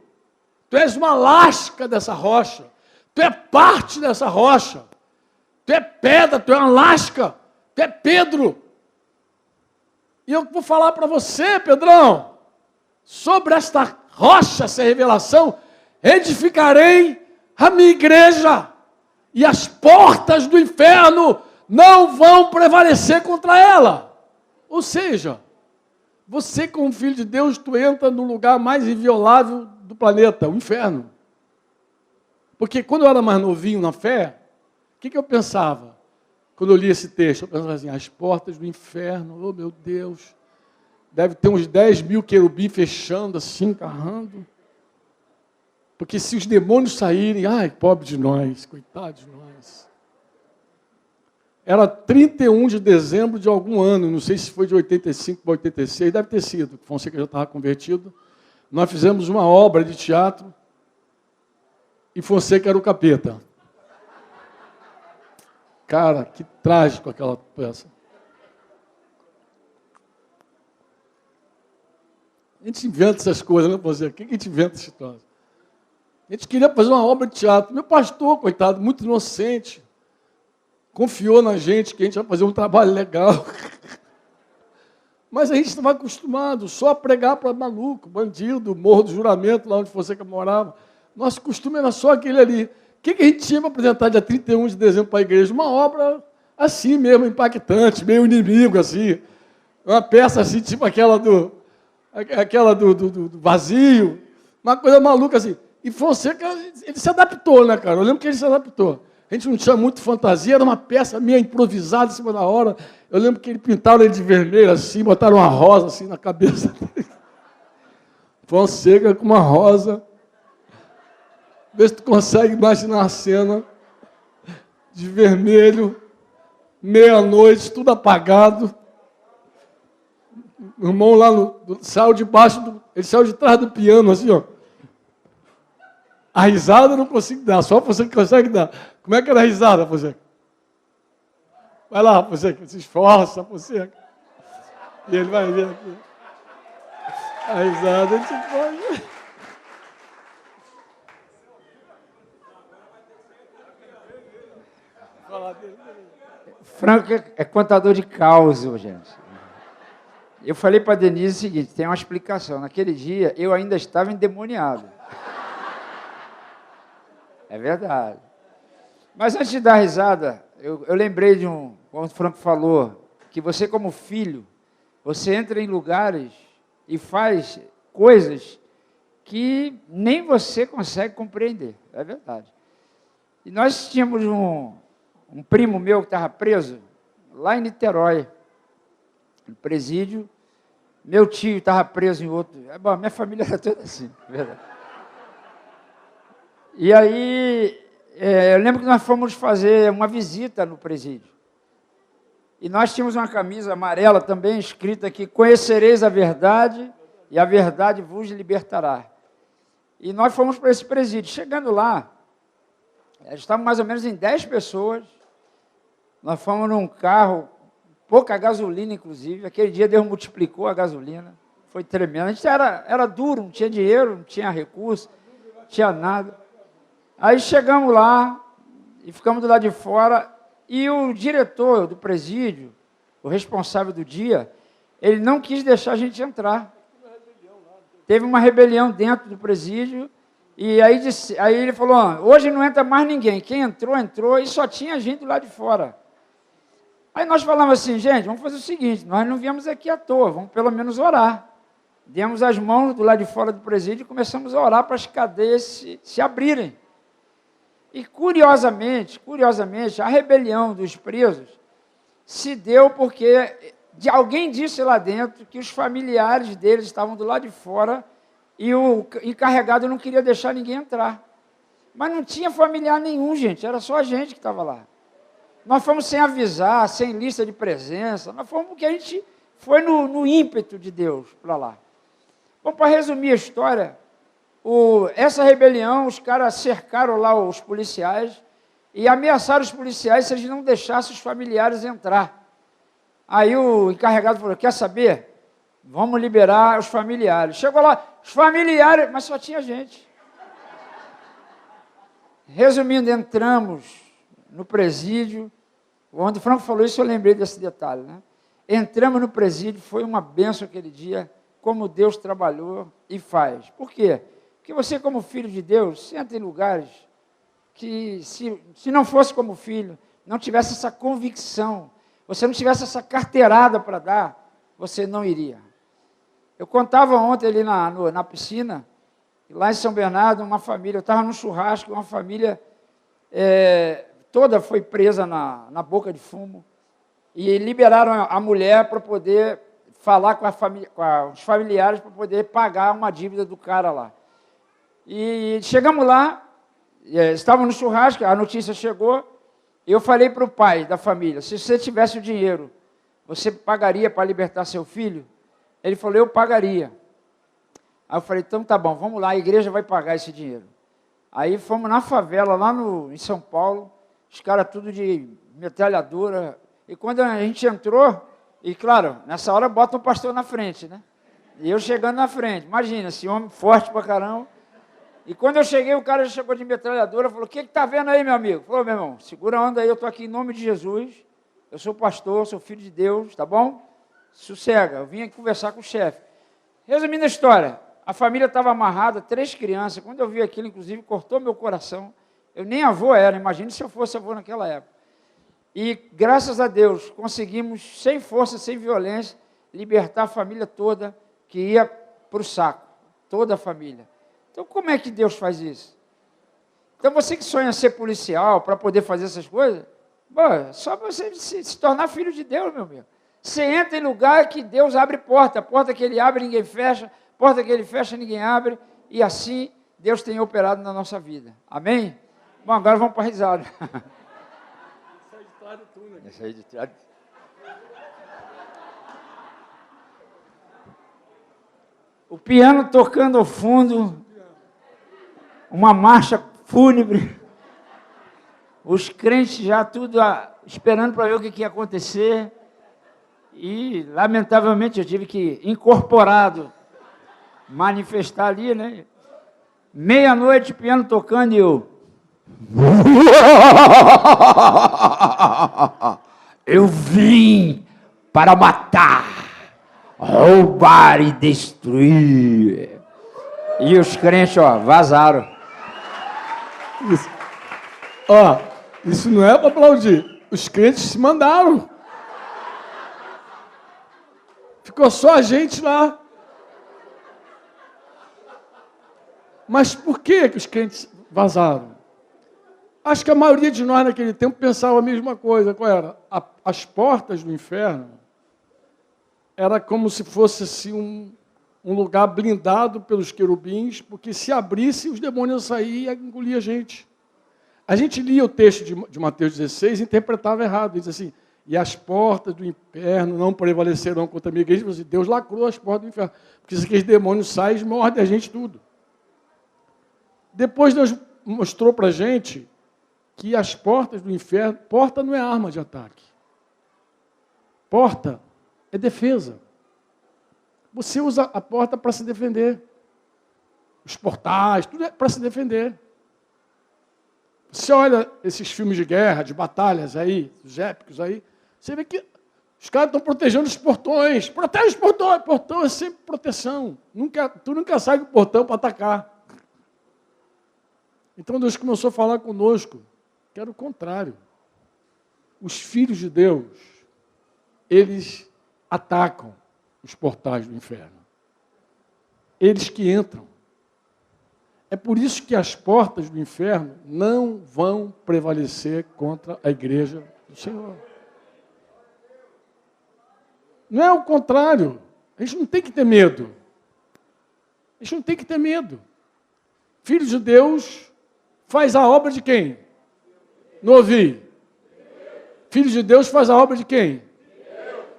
tu és uma lasca dessa rocha, tu é parte dessa rocha, tu é pedra, tu é uma lasca, tu é Pedro. E eu vou falar para você, Pedrão, sobre esta rocha, essa revelação, edificarei a minha igreja, e as portas do inferno não vão prevalecer contra ela. Ou seja, você como filho de Deus, tu entra no lugar mais inviolável do planeta, o inferno. Porque quando eu era mais novinho na fé, o que eu pensava? Quando eu li esse texto, eu pensava assim, as portas do inferno, oh meu Deus, deve ter uns 10 mil querubins fechando assim, carrando. Porque se os demônios saírem, ai, pobre de nós, coitado de nós. Era 31 de dezembro de algum ano, não sei se foi de 85 para 86, deve ter sido, Fonseca já estava convertido. Nós fizemos uma obra de teatro e Fonseca era o capeta. Cara, que trágico aquela peça. A gente inventa essas coisas, né, Fonseca? Quem que a gente inventa esse troço? A gente queria fazer uma obra de teatro. Meu pastor, coitado, muito inocente, confiou na gente que a gente ia fazer um trabalho legal. Mas a gente estava acostumado só a pregar para maluco, bandido, Morro do Juramento, lá onde Fonseca morava. Nosso costume era só aquele ali. O que a gente tinha para apresentar dia 31 de dezembro para a igreja? Uma obra assim mesmo, impactante, meio inimigo, assim. Uma peça assim, tipo aquela do vazio. Uma coisa maluca assim. E Fonseca, ele se adaptou, né, cara? Eu lembro que ele se adaptou. A gente não tinha muito fantasia, era uma peça meio improvisada em cima da hora. Eu lembro que ele pintaram ele de vermelho assim, botaram uma rosa assim na cabeça dele. Fonseca com uma rosa. Vê se tu consegue imaginar a cena de vermelho, meia-noite, tudo apagado. O irmão lá saiu ele saiu de trás do piano, assim, ó. A risada eu não consigo dar, só você que consegue dar. Como é que era a risada, Fonseca? Vai lá, Fonseca, se esforça, Fonseca. E ele vai ver aqui. A risada, ele se esforça. Franco é contador de caos, gente. Eu falei para a Denise o seguinte, tem uma explicação. Naquele dia, eu ainda estava endemoniado. É verdade. Mas antes de dar risada, eu lembrei de quando o Franco falou, que você como filho, você entra em lugares e faz coisas que nem você consegue compreender, é verdade. E nós tínhamos um primo meu que estava preso, lá em Niterói, no presídio. Meu tio estava preso em outro. Bom, minha família era toda assim, é verdade. E aí, eu lembro que nós fomos fazer uma visita no presídio. E nós tínhamos uma camisa amarela também, escrita aqui, conhecereis a verdade e a verdade vos libertará. E nós fomos para esse presídio. Chegando lá, estávamos mais ou menos em 10 pessoas. Nós fomos num carro, pouca gasolina, inclusive. Aquele dia Deus multiplicou a gasolina. Foi tremendo. A gente era duro, não tinha dinheiro, não tinha recurso, não tinha nada. Aí chegamos lá e ficamos do lado de fora. E o diretor do presídio, o responsável do dia, ele não quis deixar a gente entrar. Teve uma rebelião dentro do presídio. E aí ele falou, hoje não entra mais ninguém. Quem entrou, entrou, e só tinha gente do lado de fora. Aí nós falamos assim, gente, vamos fazer o seguinte, nós não viemos aqui à toa, vamos pelo menos orar. Demos as mãos do lado de fora do presídio e começamos a orar para as cadeias se abrirem. E curiosamente, a rebelião dos presos se deu porque alguém disse lá dentro que os familiares deles estavam do lado de fora e o encarregado não queria deixar ninguém entrar. Mas não tinha familiar nenhum, gente, era só a gente que estava lá. Nós fomos sem avisar, sem lista de presença, nós fomos porque a gente foi no ímpeto de Deus para lá. Bom, para resumir a história, essa rebelião, os caras cercaram lá os policiais e ameaçaram os policiais se eles não deixassem os familiares entrar. Aí o encarregado falou, quer saber? Vamos liberar os familiares. Chegou lá, os familiares, mas só tinha gente. Resumindo, entramos no presídio. Quando o Franco falou isso, eu lembrei desse detalhe, né? Entramos no presídio, foi uma bênção aquele dia, como Deus trabalhou e faz. Por quê? Porque você, como filho de Deus, senta em lugares que, se não fosse como filho, não tivesse essa convicção, você não tivesse essa carteirada para dar, você não iria. Eu contava ontem ali na piscina, lá em São Bernardo, uma família, eu estava num churrasco, uma família toda foi presa na boca de fumo, e liberaram a mulher para poder falar com os familiares para poder pagar uma dívida do cara lá. E chegamos lá, estávamos no churrasco, a notícia chegou, eu falei para o pai da família, se você tivesse o dinheiro, você pagaria para libertar seu filho? Ele falou, eu pagaria. Aí eu falei, então tá bom, vamos lá, a igreja vai pagar esse dinheiro. Aí fomos na favela, lá em São Paulo, os caras tudo de metralhadora, e quando a gente entrou, e claro, nessa hora bota um pastor na frente, né? E eu chegando na frente, imagina, esse homem forte pra caramba. E quando eu cheguei, o cara já chegou de metralhadora, falou, o que tá vendo aí, meu amigo? Falou, meu irmão, segura a onda aí, eu tô aqui em nome de Jesus, eu sou pastor, sou filho de Deus, tá bom? Sossega, eu vim aqui conversar com o chefe. Resumindo a história, a família estava amarrada, 3 crianças, quando eu vi aquilo, inclusive, cortou meu coração. Eu nem avô era, imagine se eu fosse avô naquela época. E, graças a Deus, conseguimos, sem força, sem violência, libertar a família toda que ia para o saco, toda a família. Então, como é que Deus faz isso? Então, você que sonha ser policial para poder fazer essas coisas, só você se tornar filho de Deus, meu amigo. Você entra em lugar que Deus abre porta, a porta que Ele abre, ninguém fecha, porta que Ele fecha, ninguém abre, e assim Deus tem operado na nossa vida. Amém? Bom, agora vamos para a risada. Essa aí de trás. O piano tocando ao fundo, uma marcha fúnebre, os crentes já tudo esperando para ver o que ia acontecer, e lamentavelmente eu tive que, incorporado, manifestar ali, né? Meia-noite, piano tocando e eu... Eu vim para matar, roubar e destruir. E os crentes, vazaram. Isso não é para aplaudir. os crentes se mandaram. Ficou só a gente lá. Mas por que os crentes vazaram? Acho que a maioria de nós naquele tempo pensava a mesma coisa. Qual era? As portas do inferno era como se fosse assim, um lugar blindado pelos querubins, porque se abrisse, os demônios saíam e engoliam a gente. A gente lia o texto de Mateus 16 e interpretava errado. Diz assim, e as portas do inferno não prevalecerão contra a minha igreja. Deus lacrou as portas do inferno. Porque se aqueles demônios saem, mordem a gente tudo. Depois Deus mostrou para a gente que as portas do inferno, porta não é arma de ataque. Porta é defesa. Você usa a porta para se defender. Os portais, tudo é para se defender. Você olha esses filmes de guerra, de batalhas aí, os épicos aí, você vê que os caras estão protegendo os portões. Protege os portões. Portão é sempre proteção. Tu nunca sai do portão para atacar. Então Deus começou a falar conosco, que era o contrário. Os filhos de Deus, eles atacam os portais do inferno. Eles que entram. É por isso que as portas do inferno não vão prevalecer contra a igreja do Senhor. Não é o contrário. A gente não tem que ter medo. A gente não tem que ter medo. Filho de Deus faz a obra de quem? Não ouvi. Filho de Deus faz a obra de quem?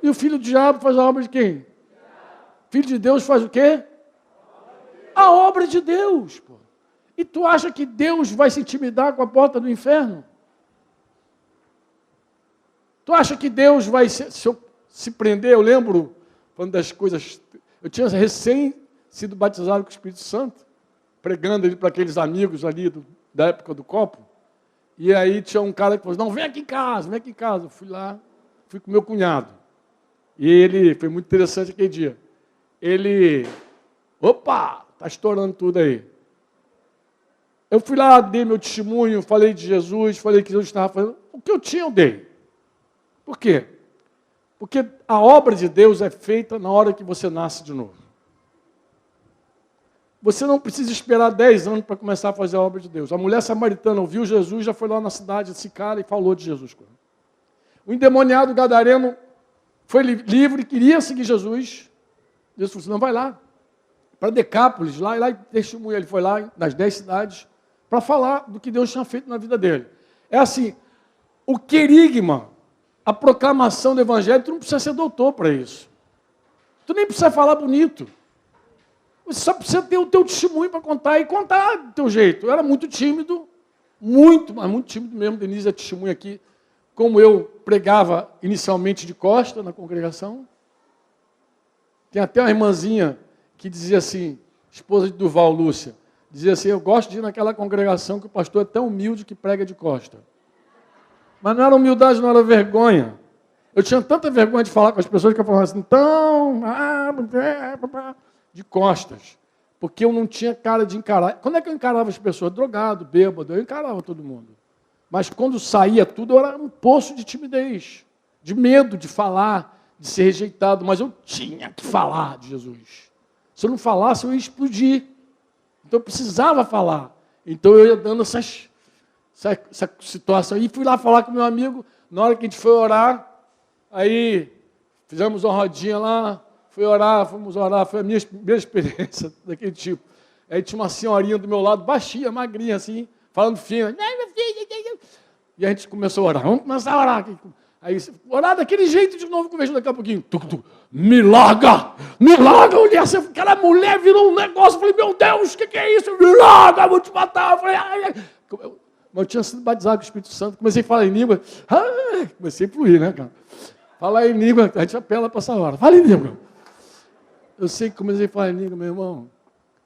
E o filho do diabo faz a obra de quem? Filho de Deus faz o quê? A obra de Deus, pô. E tu acha que Deus vai se intimidar com a porta do inferno? Tu acha que Deus vai se prender? Eu lembro, falando das coisas, eu tinha recém sido batizado com o Espírito Santo, pregando ali para aqueles amigos ali da época do copo, e aí tinha um cara que falou, não, vem aqui em casa, vem aqui em casa. Eu fui lá, fui com meu cunhado. E ele, foi muito interessante aquele dia. Ele, opa, está estourando tudo aí. Eu fui lá, dei meu testemunho, falei de Jesus, falei que Jesus estava fazendo. O que eu tinha, eu dei. Por quê? Porque a obra de Deus é feita na hora que você nasce de novo. Você não precisa esperar 10 anos para começar a fazer a obra de Deus. A mulher samaritana ouviu Jesus, já foi lá na cidade desse cara e falou de Jesus. O endemoniado gadareno foi livre, queria seguir Jesus. Jesus falou assim, não, vai lá. Para Decápolis, lá e testemunha. Ele foi lá nas 10 cidades para falar do que Deus tinha feito na vida dele. É assim, o querigma, a proclamação do evangelho, tu não precisa ser doutor para isso. Tu nem precisa falar bonito. Você só precisa ter o teu testemunho para contar e contar do teu jeito. Eu era muito tímido, mas muito tímido mesmo. Denise é testemunha aqui, como eu pregava inicialmente de costa na congregação. Tem até uma irmãzinha que dizia assim, esposa de Durval, Lúcia, dizia assim, eu gosto de ir naquela congregação que o pastor é tão humilde que prega de costa. Mas não era humildade, não era vergonha. Eu tinha tanta vergonha de falar com as pessoas que eu falava assim, então, de costas, porque eu não tinha cara de encarar. Quando é que eu encarava as pessoas? Drogado, bêbado, eu encarava todo mundo. Mas quando saía tudo, eu era um poço de timidez, de medo de falar, de ser rejeitado, mas eu tinha que falar de Jesus. Se eu não falasse, eu ia explodir. Então eu precisava falar. Então eu ia dando essa situação. E fui lá falar com meu amigo, na hora que a gente foi orar, aí fizemos uma rodinha lá, fui orar, fomos orar, foi a minha experiência daquele tipo. Aí tinha uma senhorinha do meu lado, baixinha, magrinha assim, falando fino. E a gente começou a orar, vamos começar a orar. Aí, orar daquele jeito de novo, conversando daqui a pouquinho. Me larga! Olhei assim, aquela mulher virou um negócio, falei, meu Deus, o que é isso? Me larga, vou te matar. Eu falei, ai. Mas eu tinha sido batizado com o Espírito Santo, comecei a falar em língua, comecei a fluir, né, cara? Falar em língua, a gente apela para essa hora, fala em língua. Eu sei que comecei a falar em língua, meu irmão,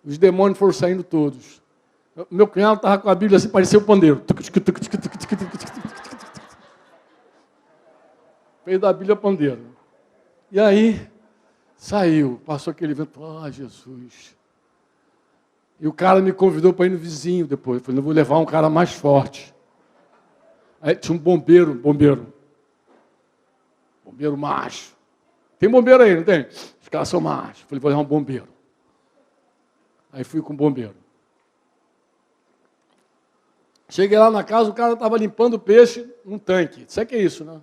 os demônios foram saindo todos. Meu cunhado estava com a Bíblia assim, parecia o pandeiro. Fez da Bíblia pandeiro. E aí, saiu, passou aquele vento, Jesus. E o cara me convidou para ir no vizinho depois. Eu falei, eu vou levar um cara mais forte. Aí tinha um bombeiro, Bombeiro macho. Tem bombeiro aí, não tem? Os caras são machos. Falei, vou levar um bombeiro. Aí fui com o bombeiro. Cheguei lá na casa, o cara estava limpando peixe num tanque. Sabe o que é isso, né?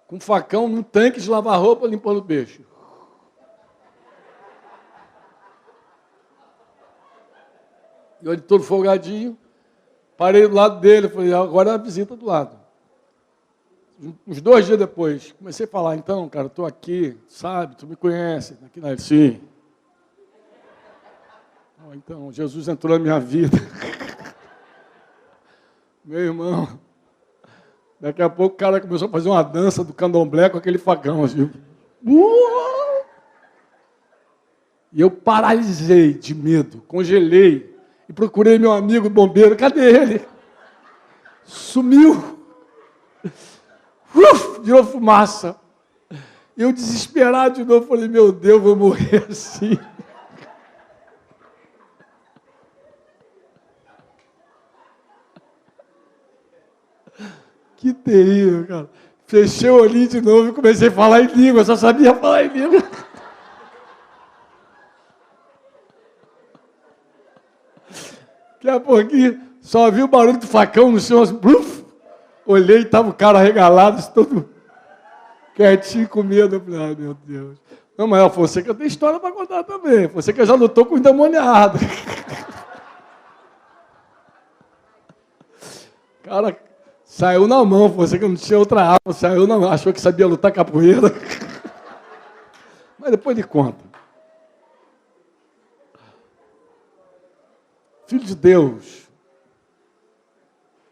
Com um facão num tanque de lavar roupa, limpando peixe. E ele todo folgadinho. Parei do lado dele, falei, agora é a visita do lado. Uns 2 dias depois, comecei a falar, então, cara, estou aqui, sabe, tu me conhece. Aqui na sim. Então, Jesus entrou na minha vida. Meu irmão, daqui a pouco o cara começou a fazer uma dança do candomblé com aquele facão, assim. E eu paralisei de medo, congelei e procurei meu amigo bombeiro. Cadê ele? Sumiu. Virou fumaça. Eu desesperado de novo, falei, meu Deus, vou morrer assim. Que terrível, cara. Fechei o olhinho de novo e comecei a falar em língua, só sabia falar em língua. Daqui a pouquinho, só vi o barulho do facão no chão, assim, bluf. Olhei e estava o cara arregalado, todo quietinho, com medo. Eu falei, ai, meu Deus. Não, mas Fonseca tem história para contar também. Fonseca já lutou com o endemoniado. Cara, saiu na mão, Fonseca não tinha outra arma, saiu na mão, achou que sabia lutar capoeira. Mas depois ele conta. Filho de Deus,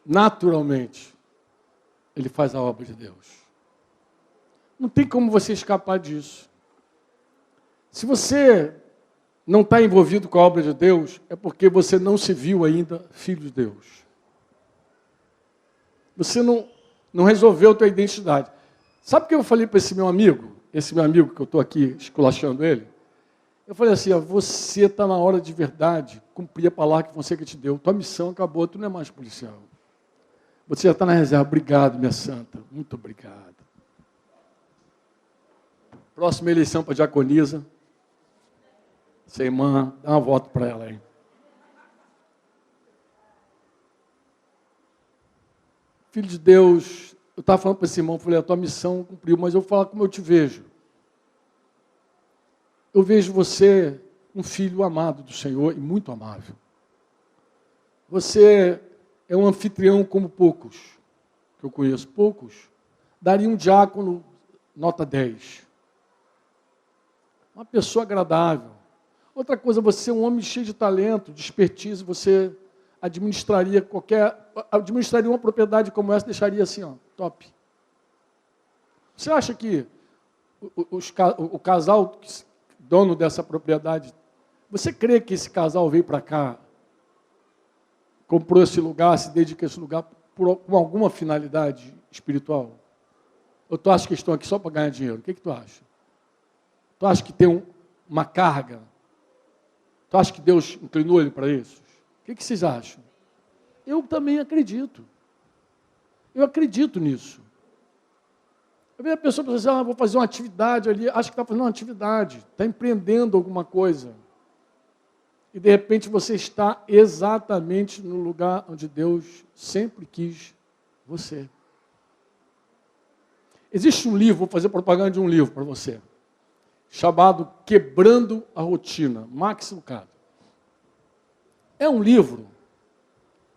naturalmente, ele faz a obra de Deus. Não tem como você escapar disso. Se você não está envolvido com a obra de Deus, é porque você não se viu ainda filho de Deus. Você não resolveu a tua identidade. Sabe o que eu falei para esse meu amigo que eu estou aqui esculachando ele? Eu falei assim, ó, você está na hora de verdade cumprir a palavra que você te deu. Tua missão acabou, tu não é mais policial. Você já está na reserva. Obrigado, minha santa. Muito obrigado. Próxima eleição para diaconisa. Essa irmã, dá uma voto para ela aí. Filho de Deus, eu estava falando para esse irmão, falei, a tua missão cumpriu, mas eu vou falar como eu te vejo. Eu vejo você um filho amado do Senhor e muito amável. Você é um anfitrião como poucos, que eu conheço, poucos. Daria um diácono nota 10. Uma pessoa agradável. Outra coisa, você é um homem cheio de talento, de expertise, você administraria uma propriedade como essa, deixaria assim, ó, top. Você acha que o casal dono dessa propriedade, você crê que esse casal veio para cá, comprou esse lugar, se dedica a esse lugar com alguma finalidade espiritual? Ou tu acha que estão aqui só para ganhar dinheiro? O que tu acha? Tu acha que tem uma carga? Tu acha que Deus inclinou ele para isso? O que vocês acham? Eu também acredito. Eu acredito nisso. Eu vejo a pessoa pensando assim, vou fazer uma atividade ali, acho que está fazendo uma atividade, está empreendendo alguma coisa. E de repente você está exatamente no lugar onde Deus sempre quis você. Existe um livro, vou fazer propaganda de um livro para você, chamado Quebrando a Rotina, Max Lucado. É um livro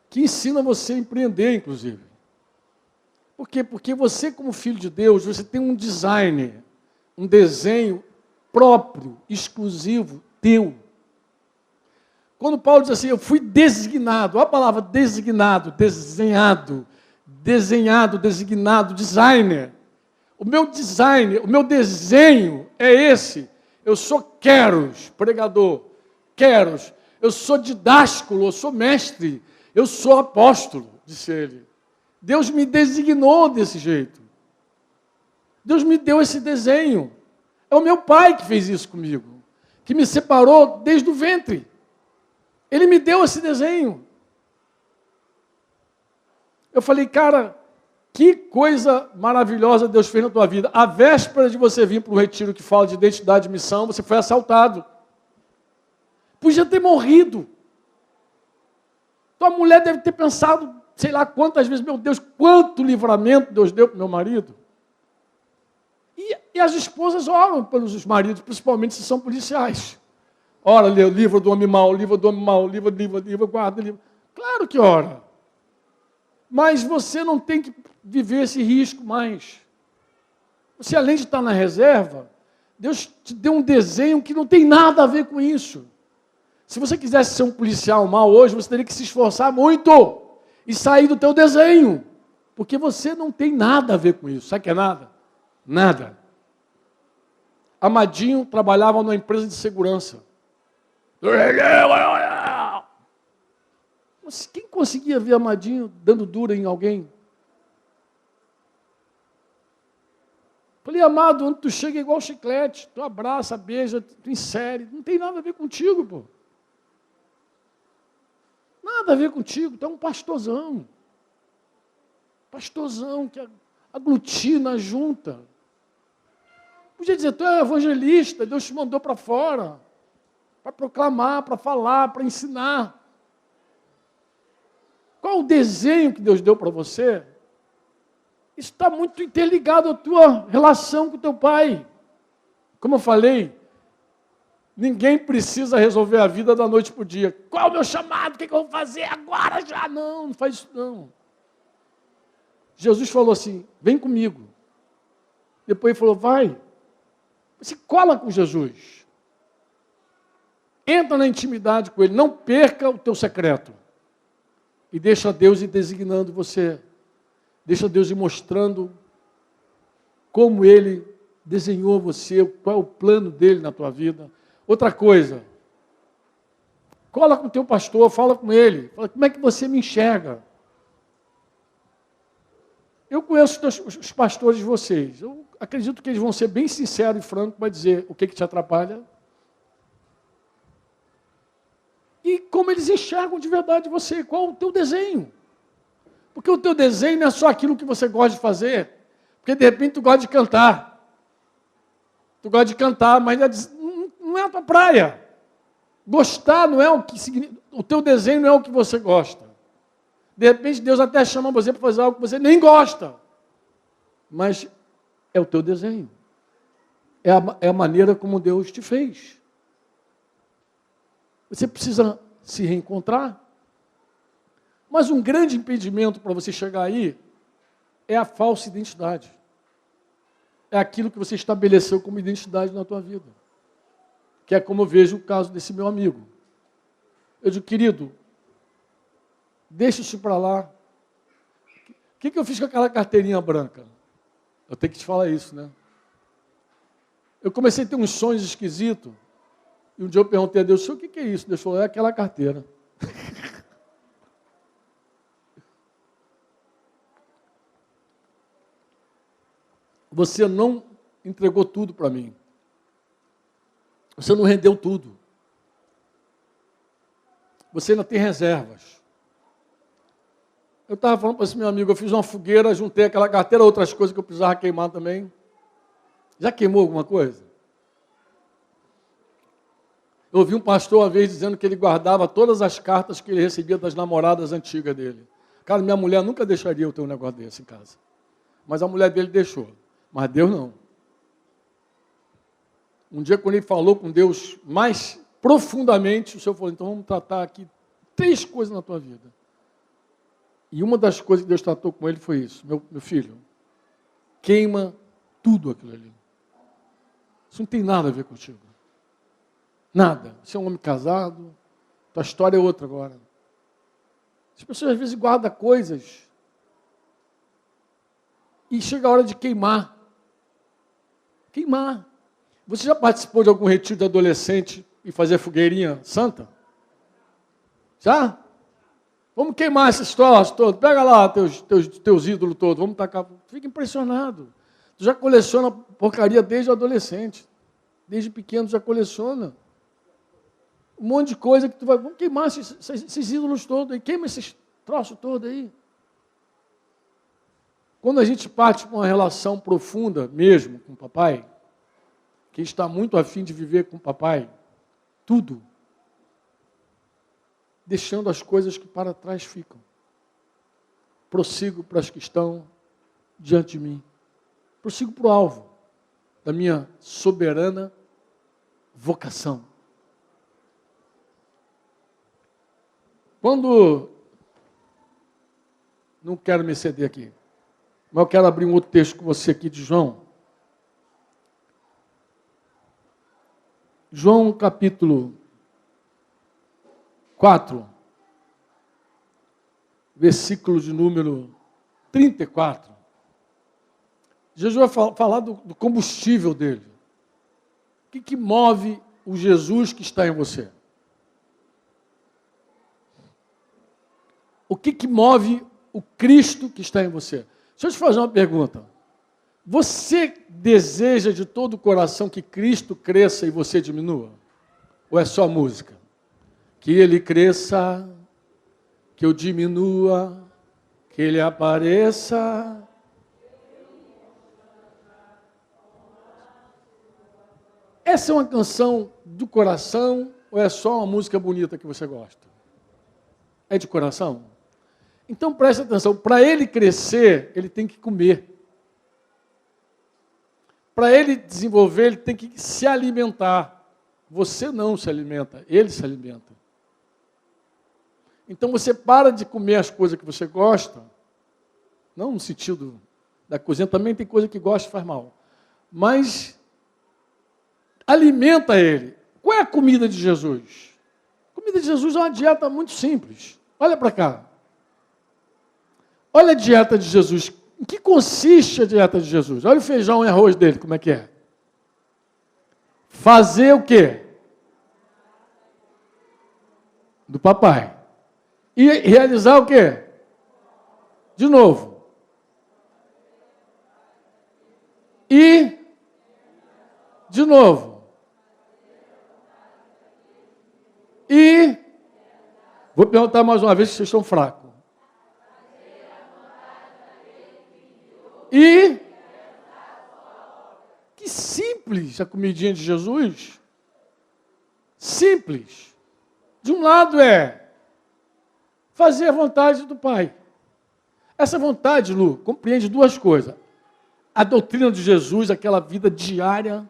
que ensina você a empreender, inclusive. Por quê? Porque você, como filho de Deus, você tem um design, um desenho próprio, exclusivo, teu. Quando Paulo diz assim, eu fui designado, a palavra designado, desenhado, designado, designer. O meu design, o meu desenho é esse. Eu sou Queros, pregador, Queros. Eu sou didásculo, eu sou mestre, eu sou apóstolo, disse ele. Deus me designou desse jeito. Deus me deu esse desenho. É o meu pai que fez isso comigo, que me separou desde o ventre. Ele me deu esse desenho. Eu falei, cara, Que coisa maravilhosa Deus fez na tua vida. A véspera de você vir para um retiro que fala de identidade e missão, você foi assaltado. Podia ter morrido. Tua mulher deve ter pensado, sei lá quantas vezes, meu Deus, quanto livramento Deus deu para o meu marido. E as esposas oram pelos maridos, principalmente se são policiais. Ora, lê o livro do homem mau, livro do homem mau, livro, guarda, livro. Claro que ora. Mas você não tem que viver esse risco mais. Você, além de estar na reserva, Deus te deu um desenho que não tem nada a ver com isso. Se você quisesse ser um policial mau hoje, você teria que se esforçar muito e sair do teu desenho. Porque você não tem nada a ver com isso. Sabe o que é nada? Nada. Amadinho trabalhava numa empresa de segurança. Quem conseguia ver Amadinho dando dura em alguém? Falei, amado, onde tu chega é igual chiclete. Tu abraça, beija, tu insere. Não tem nada a ver contigo, pô. Nada a ver contigo. Tu é um pastorzão. Pastorzão que aglutina, junta. Podia dizer, tu é evangelista, Deus te mandou para fora. Para proclamar, para falar, para ensinar. Qual o desenho que Deus deu para você? Isso está muito interligado à tua relação com o teu pai. Como eu falei, ninguém precisa resolver a vida da noite para o dia. Qual é o meu chamado? O que eu vou fazer agora já? Não faz isso não. Jesus falou assim, vem comigo. Depois ele falou, vai. Você cola com Jesus. Entra na intimidade com Ele. Não perca o teu secreto. E deixa Deus ir designando você. Deixa Deus ir mostrando como Ele desenhou você, qual é o plano dele na tua vida. Outra coisa, cola com o teu pastor, fala com ele. Fala, como é que você me enxerga? Eu conheço os pastores de vocês. Eu acredito que eles vão ser bem sinceros e francos para dizer o que te atrapalha. E como eles enxergam de verdade você, qual o teu desenho. Porque o teu desenho não é só aquilo que você gosta de fazer. Porque de repente tu gosta de cantar. Tu gosta de cantar, mas não é a tua praia. Gostar não é o que significa. O teu desenho não é o que você gosta. De repente Deus até chama você para fazer algo que você nem gosta. Mas é o teu desenho. É a maneira como Deus te fez. Você precisa se reencontrar. Mas um grande impedimento para você chegar aí é a falsa identidade. É aquilo que você estabeleceu como identidade na tua vida. Que é como eu vejo o caso desse meu amigo. Eu digo, querido, deixa isso para lá. O que eu fiz com aquela carteirinha branca? Eu tenho que te falar isso, né? Eu comecei a ter uns sonhos esquisitos. E um dia eu perguntei a Deus, o que é isso? Deus falou, é aquela carteira. Você não entregou tudo para mim. Você não rendeu tudo. Você ainda tem reservas. Eu estava falando para esse meu amigo, eu fiz uma fogueira, juntei aquela carteira, outras coisas que eu precisava queimar também. Já queimou alguma coisa? Eu ouvi um pastor uma vez dizendo que ele guardava todas as cartas que ele recebia das namoradas antigas dele. Cara, minha mulher nunca deixaria eu ter um negócio desse em casa. Mas a mulher dele deixou. Mas Deus não. Um dia, quando ele falou com Deus mais profundamente, o Senhor falou, então vamos tratar aqui 3 coisas na tua vida. E uma das coisas que Deus tratou com ele foi isso. Meu filho, queima tudo aquilo ali. Isso não tem nada a ver contigo. Nada. Você é um homem casado, tua história é outra agora. As pessoas às vezes guardam coisas e chega a hora de queimar. Queimar. Você já participou de algum retiro de adolescente e fazer fogueirinha santa? Já? Vamos queimar esses troços todos. Pega lá teus ídolos todos. Vamos tacar. Fica impressionado. Tu já coleciona porcaria desde o adolescente. Desde pequeno já coleciona. Um monte de coisa que tu vai... Vamos queimar esses ídolos todos aí. Queima esses troços todos aí. Quando a gente parte para uma relação profunda mesmo com o papai, quem está muito afim de viver com o papai, tudo, deixando as coisas que para trás ficam. Prossigo para as que estão diante de mim. Prossigo para o alvo da minha soberana vocação. Quando, não quero me exceder aqui, mas eu quero abrir um outro texto com você aqui de João. João capítulo 4, versículo de número 34. Jesus vai falar do combustível dele. O que move o Jesus que está em você? O que move o Cristo que está em você? Deixa eu te fazer uma pergunta. Você deseja de todo o coração que Cristo cresça e você diminua? Ou é só música? Que Ele cresça, que eu diminua, que Ele apareça. Essa é uma canção do coração ou é só uma música bonita que você gosta? É de coração? Então preste atenção, para ele crescer, ele tem que comer. Para ele desenvolver, ele tem que se alimentar. Você não se alimenta, ele se alimenta. Então você para de comer as coisas que você gosta, não no sentido da cozinha, também tem coisa que gosta e faz mal, mas alimenta ele. Qual é a comida de Jesus? A comida de Jesus é uma dieta muito simples. Olha para cá. Olha a dieta de Jesus. Em que consiste a dieta de Jesus? Olha o feijão e arroz dele, como é que é? Fazer o quê? Do papai. E realizar o quê? De novo. E de novo. E vou perguntar mais uma vez se vocês estão fracos. E que simples a comidinha de Jesus. Simples. De um lado é fazer a vontade do Pai. Essa vontade, Lu, compreende duas coisas. A doutrina de Jesus, aquela vida diária,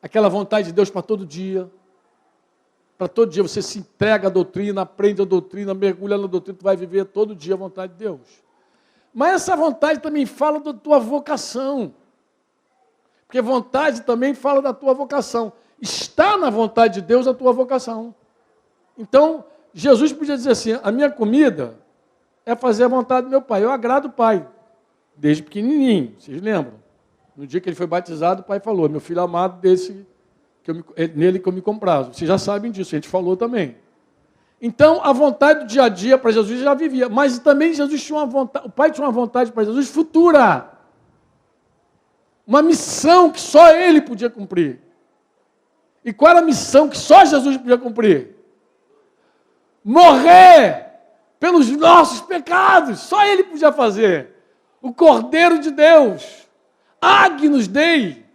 aquela vontade de Deus para todo dia. Para todo dia você se entrega à doutrina, aprende a doutrina, mergulha na doutrina, tu vai viver todo dia a vontade de Deus. Mas essa vontade também fala da tua vocação. Porque vontade também fala da tua vocação. Está na vontade de Deus a tua vocação. Então, Jesus podia dizer assim, a minha comida é fazer a vontade do meu Pai. Eu agrado o Pai, desde pequenininho, vocês lembram? No dia que ele foi batizado, o Pai falou, meu filho amado, nele que eu me comprazo. Vocês já sabem disso, a gente falou também. Então, a vontade do dia a dia para Jesus já vivia, mas também Jesus tinha uma vontade, o Pai tinha uma vontade para Jesus futura. Uma missão que só ele podia cumprir. E qual era a missão que só Jesus podia cumprir? Morrer pelos nossos pecados, só ele podia fazer. O Cordeiro de Deus, Agnus Dei,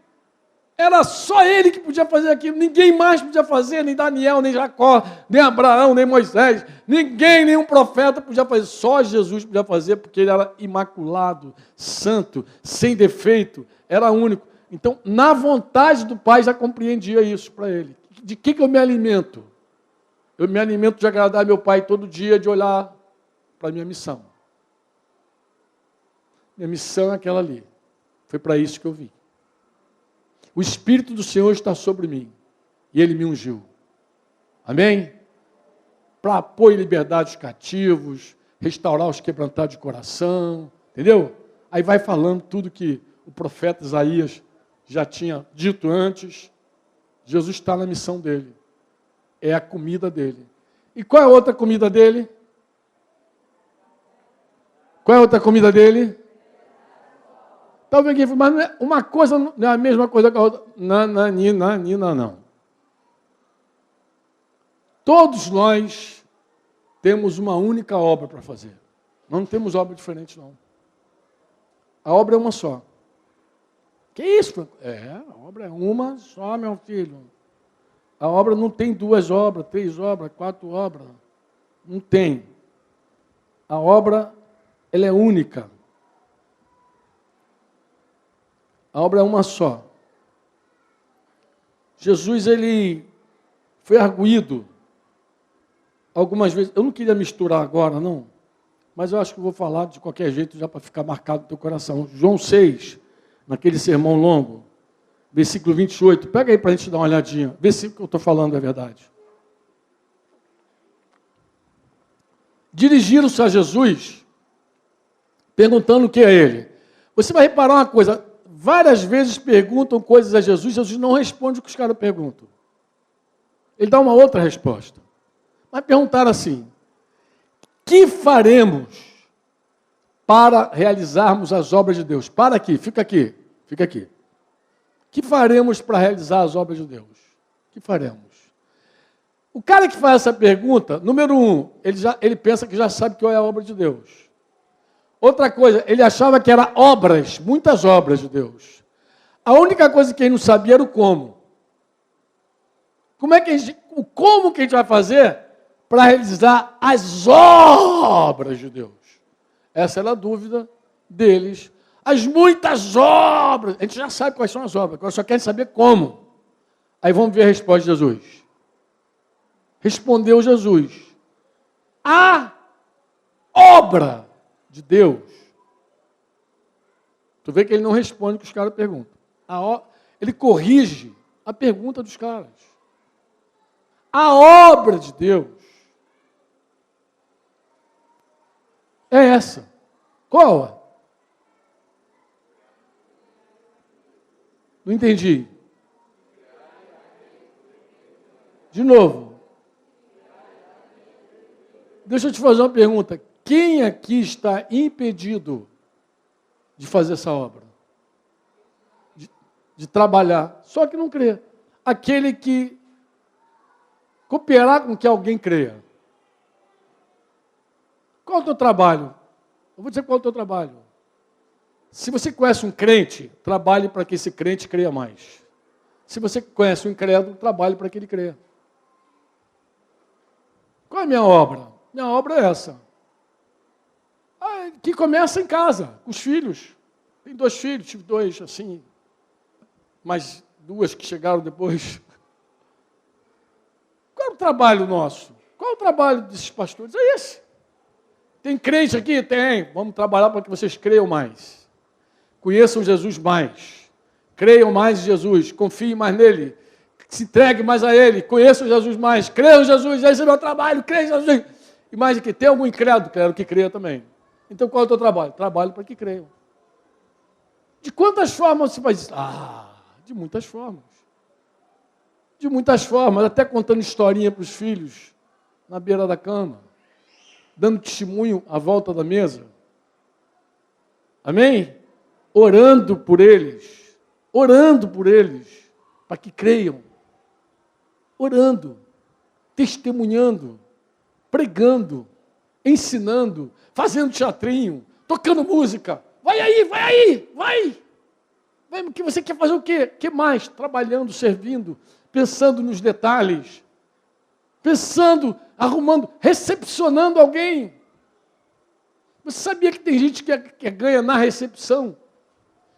era só ele que podia fazer aquilo, ninguém mais podia fazer, nem Daniel, nem Jacó, nem Abraão, nem Moisés, ninguém, nenhum profeta podia fazer, só Jesus podia fazer, porque ele era imaculado, santo, sem defeito, era único. Então, na vontade do Pai, já compreendia isso para ele. De que eu me alimento? Eu me alimento de agradar meu Pai todo dia, de olhar para a minha missão. Minha missão é aquela ali. Foi para isso que eu vim. O Espírito do Senhor está sobre mim. E Ele me ungiu. Amém? Para apoio e liberdade dos cativos, restaurar os quebrantados de coração. Entendeu? Aí vai falando tudo que o profeta Isaías já tinha dito antes. Jesus está na missão dele. É a comida dele. E qual é a outra comida dele? Qual é a outra comida dele? Talvez alguém fale, mas uma coisa não é a mesma coisa que a outra. Não. Todos nós temos uma única obra para fazer. Nós não temos obra diferente, não. A obra é uma só. Que isso, Franco? A obra é uma só, meu filho. A obra não tem 2 obras, 3 obras, 4 obras. Não tem. A obra, ela é única. A obra é uma só. Jesus, ele foi arguído algumas vezes. Eu não queria misturar agora, não. Mas eu acho que eu vou falar de qualquer jeito, já para ficar marcado no teu coração. João 6, naquele sermão longo, versículo 28. Pega aí para a gente dar uma olhadinha. Vê se o que eu estou falando é verdade. Dirigiram-se a Jesus, perguntando o que a ele. Você vai reparar uma coisa. Várias vezes perguntam coisas a Jesus, Jesus não responde o que os caras perguntam. Ele dá uma outra resposta. Mas perguntaram assim: que faremos para realizarmos as obras de Deus? Para aqui, fica aqui, fica aqui. Que faremos para realizar as obras de Deus? Que faremos? O cara que faz essa pergunta, número 1, ele pensa que já sabe qual é a obra de Deus. Outra coisa, ele achava que era obras, muitas obras de Deus. A única coisa que ele não sabia era o como. Como que a gente vai fazer para realizar as obras de Deus? Essa era a dúvida deles. As muitas obras, a gente já sabe quais são as obras, agora só quer saber como. Aí vamos ver a resposta de Jesus. Respondeu Jesus: a obra de Deus. Tu vê que ele não responde o que os caras perguntam. Ele corrige a pergunta dos caras. A obra de Deus é essa. Qual? Não entendi. De novo. Deixa eu te fazer uma pergunta. Quem aqui está impedido de fazer essa obra? De trabalhar? Só que não crê. Aquele que cooperar com que alguém creia. Qual é o teu trabalho? Eu vou dizer qual é o teu trabalho. Se você conhece um crente, trabalhe para que esse crente creia mais. Se você conhece um incrédulo, trabalhe para que ele creia. Qual é a minha obra? Minha obra é essa. Que começa em casa, com os filhos. Tem 2 filhos, tive 2, assim, mais 2 que chegaram depois. Qual é o trabalho nosso? Qual é o trabalho desses pastores? É esse. Tem crente aqui? Tem. Vamos trabalhar para que vocês creiam mais. Conheçam Jesus mais. Creiam mais em Jesus. Confiem mais nele. Se entregue mais a ele. Conheçam Jesus mais. Creiam em Jesus. Esse é o meu trabalho. Creiam em Jesus. E mais que tem algum incrédulo, quero que creia também. Então qual é o teu trabalho? Trabalho para que creiam. De quantas formas você faz isso? De muitas formas. De muitas formas. Até contando historinha para os filhos na beira da cama. Dando testemunho à volta da mesa. Amém? Orando por eles. Orando por eles. Para que creiam. Orando. Testemunhando. Pregando. Ensinando. Fazendo teatrinho. Tocando música. Vai aí, vai aí, vai. Vai, que você quer fazer o quê? O que mais? Trabalhando, servindo. Pensando nos detalhes. Pensando, arrumando, recepcionando alguém. Você sabia que tem gente que ganha na recepção?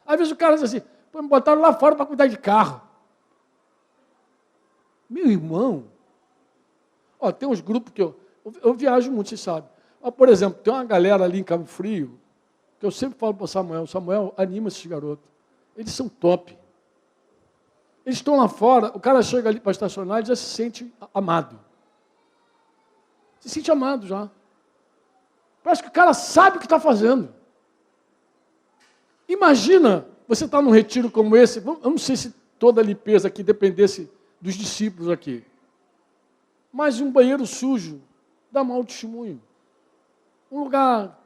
Às vezes o cara diz assim, pô, me botaram lá fora para cuidar de carro. Meu irmão, tem uns grupos que eu viajo muito, vocês sabem. Por exemplo, tem uma galera ali em Cabo Frio, que eu sempre falo para o Samuel, anima esses garotos. Eles são top. Eles estão lá fora, o cara chega ali para estacionar e já se sente amado. Se sente amado já. Parece que o cara sabe o que está fazendo. Imagina, você está num retiro como esse, eu não sei se toda a limpeza aqui dependesse dos discípulos aqui, mas um banheiro sujo dá mau testemunho. Um lugar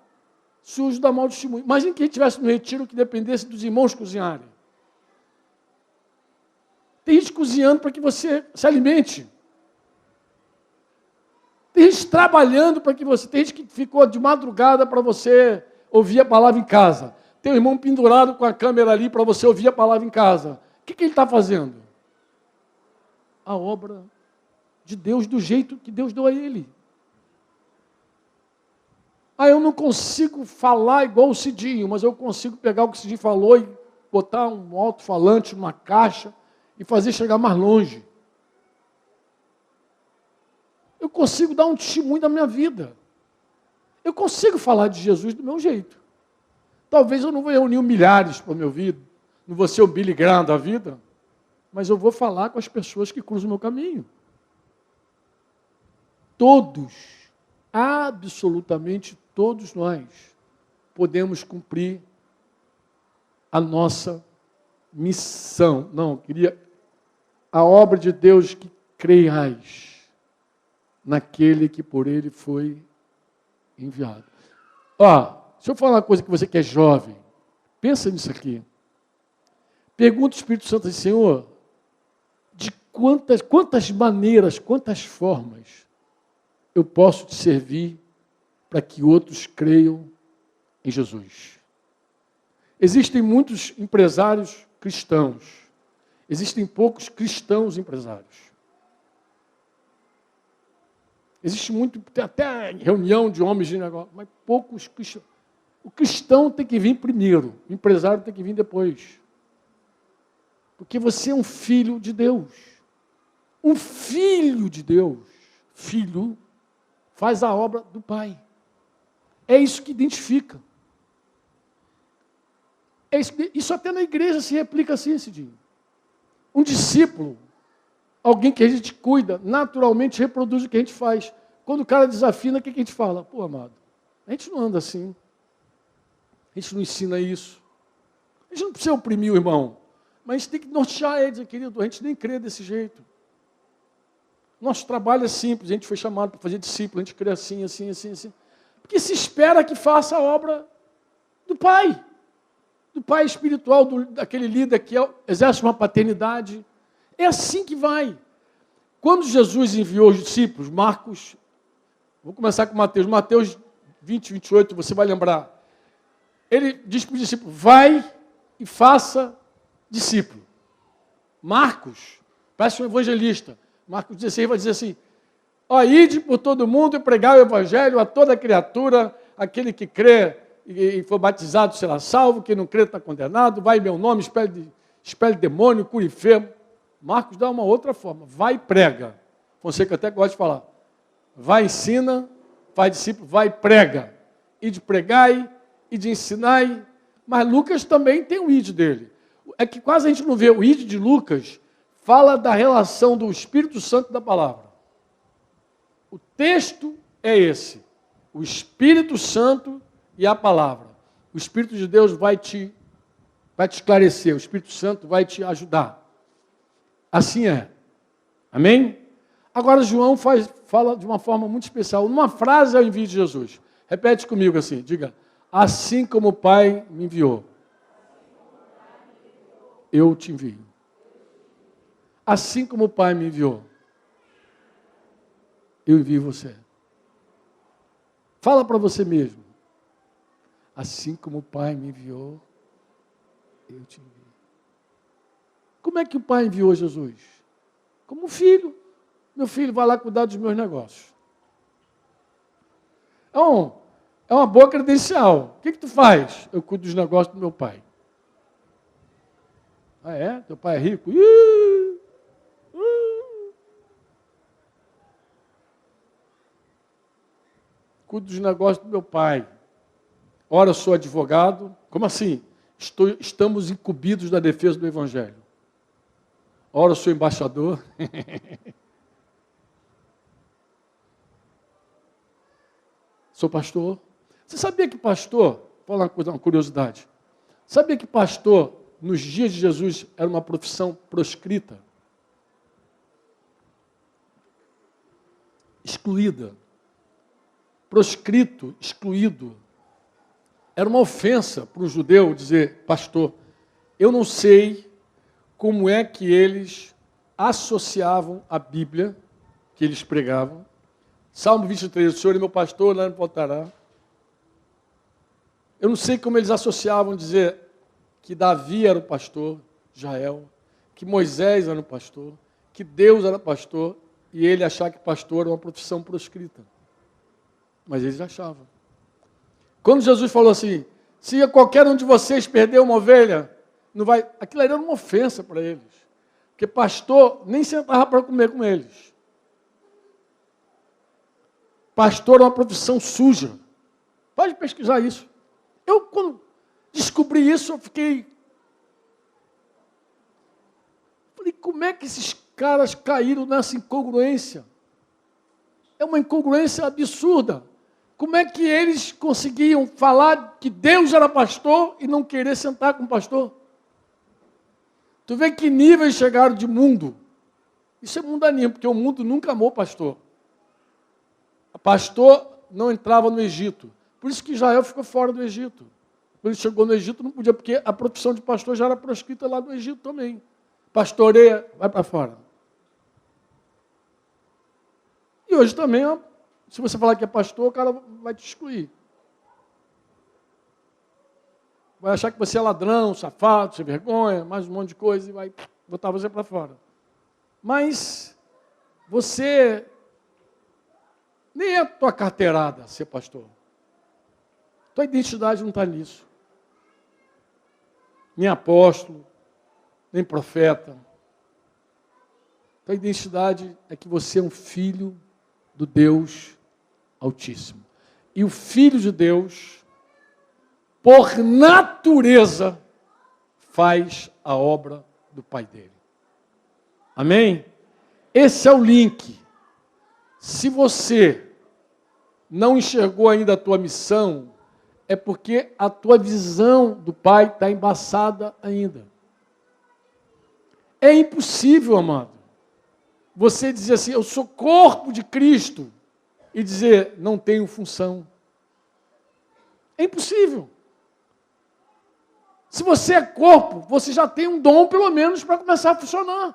sujo dá mau testemunho. Imagina que a gente estivesse no retiro que dependesse dos irmãos cozinharem. Tem gente cozinhando para que você se alimente. Tem gente trabalhando para que você... Tem gente que ficou de madrugada para você ouvir a palavra em casa. Tem um irmão pendurado com a câmera ali para você ouvir a palavra em casa. O que ele está fazendo? A obra de Deus do jeito que Deus deu a ele. Eu não consigo falar igual o Cidinho, mas eu consigo pegar o que o Cidinho falou e botar um alto-falante, uma caixa e fazer chegar mais longe. Eu consigo dar um testemunho da minha vida. Eu consigo falar de Jesus do meu jeito. Talvez eu não vou reunir milhares para me ouvir, não vou ser o Billy Graham da vida, mas eu vou falar com as pessoas que cruzam o meu caminho. Todos, absolutamente todos nós, podemos cumprir a nossa missão. A obra de Deus que creiais naquele que por ele foi enviado. Deixa eu falar uma coisa que você que é jovem, pensa nisso aqui. Pergunta ao Espírito Santo assim, Senhor, de quantas maneiras, quantas formas eu posso te servir para que outros creiam em Jesus? Existem muitos empresários cristãos, existem poucos cristãos empresários. Existe muito, tem até reunião de homens de negócio, mas poucos cristãos. O cristão tem que vir primeiro, o empresário tem que vir depois. Porque você é um filho de Deus. Um filho de Deus. Filho faz a obra do Pai. É isso que identifica. Isso até na igreja se replica assim, Cidinho. Um discípulo, alguém que a gente cuida, naturalmente reproduz o que a gente faz. Quando o cara desafina, o que a gente fala? Pô, amado, a gente não anda assim. A gente não ensina isso. A gente não precisa oprimir o irmão. Mas a gente tem que nortear ele, dizer, querido, a gente nem crê desse jeito. Nosso trabalho é simples, a gente foi chamado para fazer discípulo, a gente crê assim, assim, assim, assim. Porque se espera que faça a obra do Pai. Do Pai espiritual, daquele líder que exerce uma paternidade. É assim que vai. Quando Jesus enviou os discípulos, Marcos, vou começar com Mateus 20, 28, você vai lembrar. Ele diz para os discípulos, vai e faça discípulo. Marcos, parece um evangelista. Marcos 16 vai dizer assim, ide por todo mundo e pregar o evangelho a toda criatura, aquele que crê e for batizado será salvo, quem não crê está condenado, vai em meu nome, expele demônio, cure enfermo. Marcos dá uma outra forma, vai e prega. Fonseca até gosta de falar, vai ensina, faz discípulo, vai e prega. E de pregai, e de ensinai, mas Lucas também tem o id dele. É que quase a gente não vê o id de Lucas, fala da relação do Espírito Santo da palavra. O texto é esse, o Espírito Santo e a palavra. O Espírito de Deus vai te esclarecer, o Espírito Santo vai te ajudar. Assim é. Amém? Agora João fala de uma forma muito especial, numa frase ao envio de Jesus. Repete comigo assim, diga, assim como o Pai me enviou, eu te envio. Assim como o Pai me enviou, eu envio você. Fala para você mesmo. Assim como o Pai me enviou, eu te envio. Como é que o Pai enviou Jesus? Como um filho. Meu filho vai lá cuidar dos meus negócios. É uma boa credencial. O que tu faz? Eu cuido dos negócios do meu pai. Ah, é? Teu pai é rico? Cuido dos negócios do meu pai. Ora, eu sou advogado. Como assim? Estamos incumbidos da defesa do Evangelho. Ora, eu sou embaixador. Sou pastor. Você sabia que pastor, vou falar uma curiosidade, sabia que pastor, nos dias de Jesus, era uma profissão proscrita? Excluída. Proscrito, excluído. Era uma ofensa para o judeu dizer, pastor, eu não sei como é que eles associavam a Bíblia, que eles pregavam. Salmo 23, o Senhor é meu pastor, nada me faltará. Eu não sei como eles associavam dizer que Davi era o pastor, Israel, que Moisés era o pastor, que Deus era pastor, e ele achar que pastor era uma profissão proscrita. Mas eles achavam. Quando Jesus falou assim, se qualquer um de vocês perder uma ovelha, não vai. Aquilo era uma ofensa para eles. Porque pastor nem sentava para comer com eles. Pastor é uma profissão suja. Pode pesquisar isso. Eu, quando descobri isso, eu falei, como é que esses caras caíram nessa incongruência? É uma incongruência absurda. Como é que eles conseguiam falar que Deus era pastor e não querer sentar com o pastor? Tu vê que níveis chegaram de mundo. Isso é mundanismo, porque o mundo nunca amou pastor. O pastor não entrava no Egito. Por isso que Israel ficou fora do Egito. Quando ele chegou no Egito, não podia, porque a profissão de pastor já era proscrita lá no Egito também. Pastoreia, vai para fora. E hoje também, se você falar que é pastor, o cara vai te excluir. Vai achar que você é ladrão, safado, sem vergonha, mais um monte de coisa, e vai botar você para fora. Mas você nem é a tua carteirada ser pastor. Tua identidade não está nisso. Nem apóstolo, nem profeta. Tua identidade é que você é um filho do Deus Altíssimo. E o Filho de Deus, por natureza, faz a obra do Pai dele. Amém? Esse é o link. Se você não enxergou ainda a tua missão, é porque a tua visão do Pai está embaçada ainda. É impossível, amado, você dizer assim, eu sou corpo de Cristo, e dizer, não tenho função. É impossível. Se você é corpo, você já tem um dom, pelo menos, para começar a funcionar.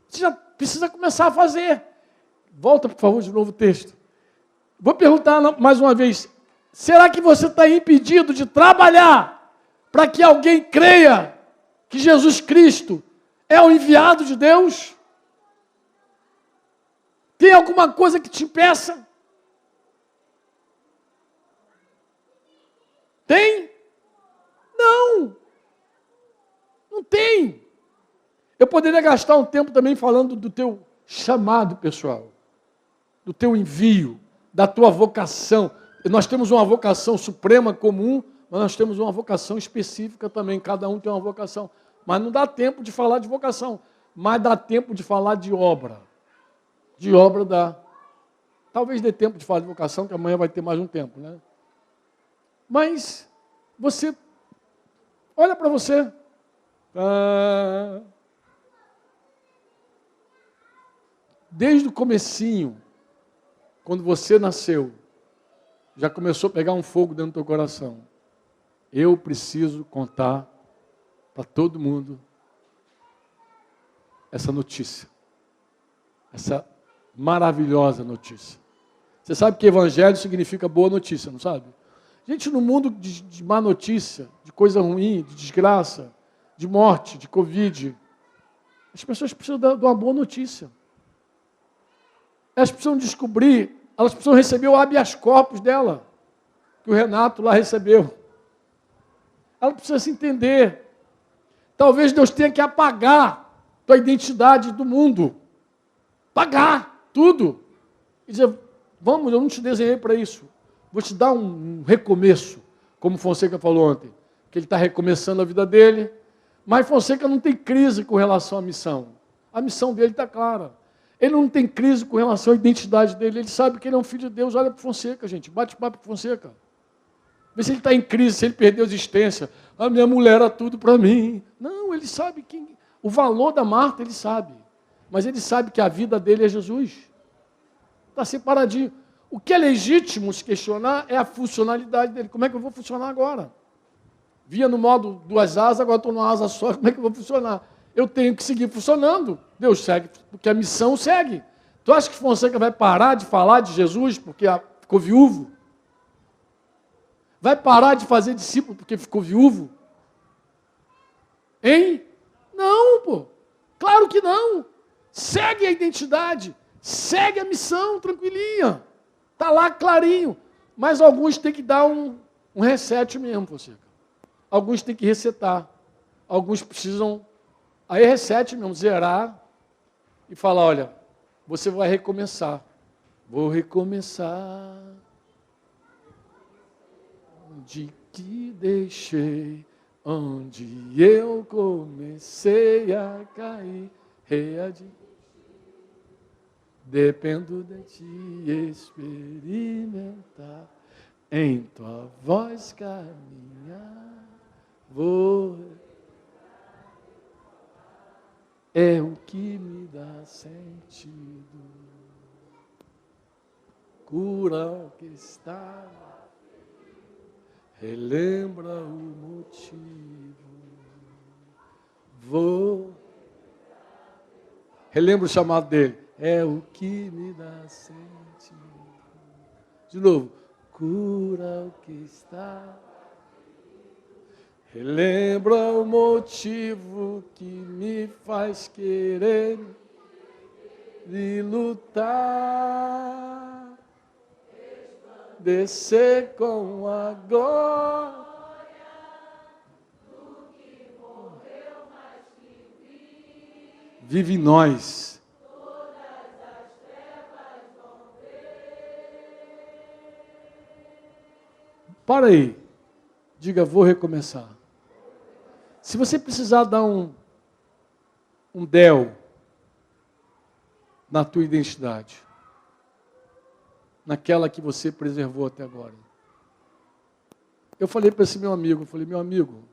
Você já precisa começar a fazer. Volta, por favor, de novo o texto. Vou perguntar mais uma vez, será que você está impedido de trabalhar para que alguém creia que Jesus Cristo é o enviado de Deus? Tem alguma coisa que te impeça? Tem? Não. Não tem. Eu poderia gastar um tempo também falando do teu chamado pessoal, do teu envio, da tua vocação. Nós temos uma vocação suprema comum, mas nós temos uma vocação específica também. Cada um tem uma vocação. Mas não dá tempo de falar de vocação, mas dá tempo de falar de obra. De obra dá. Talvez dê tempo de falar de vocação, que amanhã vai ter mais um tempo, né? Mas você, olha para você. Desde o comecinho, quando você nasceu, já começou a pegar um fogo dentro do teu coração. Eu preciso contar para todo mundo essa notícia. Essa maravilhosa notícia. Você sabe que evangelho significa boa notícia, não sabe? Gente, no mundo de má notícia, de coisa ruim, de desgraça, de morte, de Covid, as pessoas precisam de uma boa notícia. Elas precisam descobrir, elas precisam receber o habeas corpus dela, que o Renato lá recebeu. Ela precisa se entender. Talvez Deus tenha que apagar tua identidade do mundo. Pagar tudo. E dizer, vamos, eu não te desenhei para isso. Vou te dar um recomeço, como Fonseca falou ontem, que ele está recomeçando a vida dele, mas Fonseca não tem crise com relação à missão. A missão dele está clara. Ele não tem crise com relação à identidade dele, ele sabe que ele é um filho de Deus. Olha para Fonseca, gente, bate papo com Fonseca. Vê se ele está em crise, se ele perdeu a existência. A minha mulher era tudo para mim. Não, ele sabe o valor da Marta, ele sabe. Mas ele sabe que a vida dele é Jesus. Está separadinho. O que é legítimo se questionar é a funcionalidade dele. Como é que eu vou funcionar agora? Via no modo duas asas, agora estou numa asa só, como é que eu vou funcionar? Eu tenho que seguir funcionando. Deus segue, porque a missão segue. Tu acha que Fonseca vai parar de falar de Jesus porque ficou viúvo? Vai parar de fazer discípulo porque ficou viúvo? Hein? Não, pô. Claro que não. Segue a identidade. Segue a missão, tranquilinha. Está lá clarinho. Mas alguns têm que dar um reset mesmo, você. Alguns têm que resetar. Alguns precisam... Aí reset mesmo, zerar e falar, olha, você vai recomeçar. Vou recomeçar. Onde que deixei, onde eu comecei a cair, dependo de ti experimentar, em tua voz caminhar, é o que me dá sentido, cura o que está, relembra o motivo, relembra o chamado dele, é o que me dá sentido. De novo, cura o que está, relembra o motivo que me faz querer e lutar, descer com a glória. Vive em nós. Para aí. Diga, vou recomeçar. Se você precisar dar um del na tua identidade, naquela que você preservou até agora. Eu falei para esse meu amigo, meu amigo,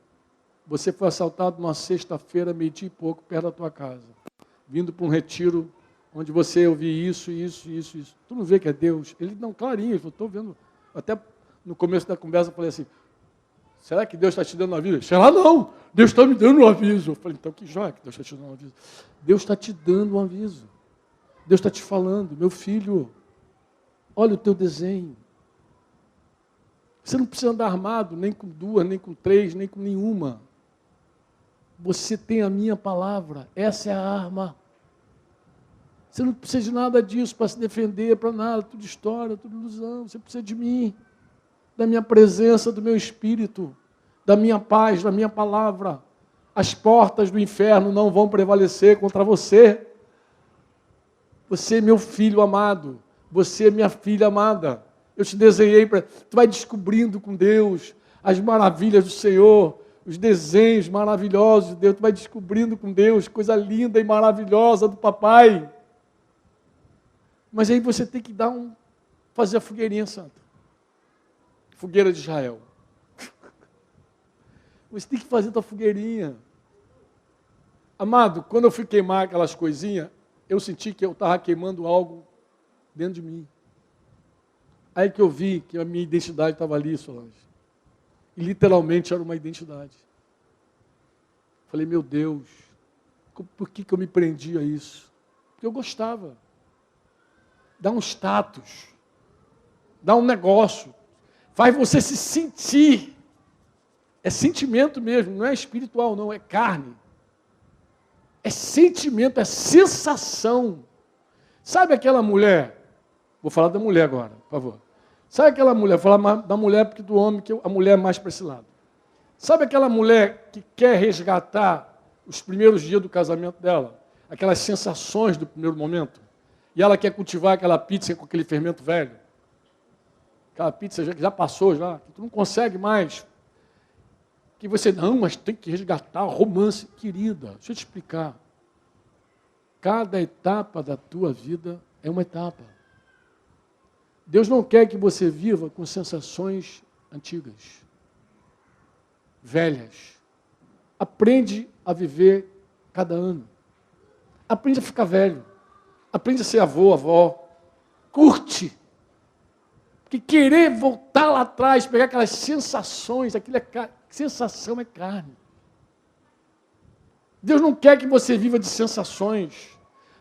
você foi assaltado numa sexta-feira, meio-dia e pouco, perto da tua casa, vindo para um retiro, onde você ouvia isso. Tu não vê que é Deus? Ele, não, clarinho, ele falou, estou vendo. Até no começo da conversa eu falei assim, será que Deus está te dando um aviso? Sei lá, não, Deus está me dando um aviso. Eu falei, então que joia que Deus está te dando um aviso. Deus está te dando um aviso. Deus está te falando, meu filho, olha o teu desenho. Você não precisa andar armado, nem com duas, nem com três, nem com nenhuma. Você tem a minha palavra, essa é a arma. Você não precisa de nada disso para se defender, para nada, tudo história, tudo ilusão. Você precisa de mim, da minha presença, do meu espírito, da minha paz, da minha palavra. As portas do inferno não vão prevalecer contra você. Você é meu filho amado, você é minha filha amada. Eu te desenhei para... Tu vai descobrindo com Deus as maravilhas do Senhor, os desenhos maravilhosos de Deus. Tu vai descobrindo com Deus coisa linda e maravilhosa do papai. Mas aí você tem que fazer a fogueirinha santa. Fogueira de Israel. Você tem que fazer a tua fogueirinha. Amado, quando eu fui queimar aquelas coisinhas, eu senti que eu estava queimando algo dentro de mim. Aí que eu vi que a minha identidade estava ali, Solange. E literalmente era uma identidade. Falei, meu Deus, por que eu me prendi a isso? Porque eu gostava. Dá um status, dá um negócio, faz você se sentir. É sentimento mesmo, não é espiritual, não, é carne. É sentimento, é sensação. Sabe aquela mulher? Vou falar da mulher agora, por favor. Sabe aquela mulher? Vou falar da mulher porque do homem, que a mulher é mais para esse lado. Sabe aquela mulher que quer resgatar os primeiros dias do casamento dela? Aquelas sensações do primeiro momento? E ela quer cultivar aquela pizza com aquele fermento velho? Aquela pizza já passou, que tu não consegue mais. Que você, não, mas tem que resgatar o romance. Querida, deixa eu te explicar. Cada etapa da tua vida é uma etapa. Deus não quer que você viva com sensações antigas, velhas. Aprende a viver cada ano. Aprende a ficar velho. Aprende a ser avô, avó. Curte. Porque querer voltar lá atrás, pegar aquelas sensações, sensação é carne. Deus não quer que você viva de sensações.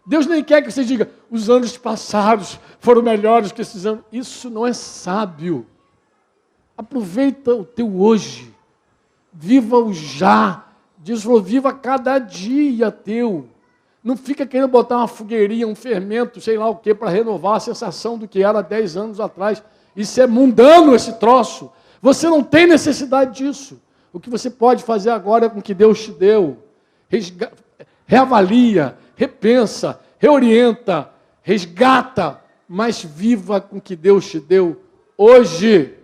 Deus nem quer que você diga, os anos passados foram melhores que esses anos. Isso não é sábio. Aproveita o teu hoje. Viva o já. Deus falou, viva cada dia teu. Não fica querendo botar uma fogueirinha, um fermento, sei lá o quê, para renovar a sensação do que era 10 anos atrás. Isso é mundano, esse troço. Você não tem necessidade disso. O que você pode fazer agora é com o que Deus te deu. Reavalia, repensa, reorienta, resgata, mas viva com o que Deus te deu hoje,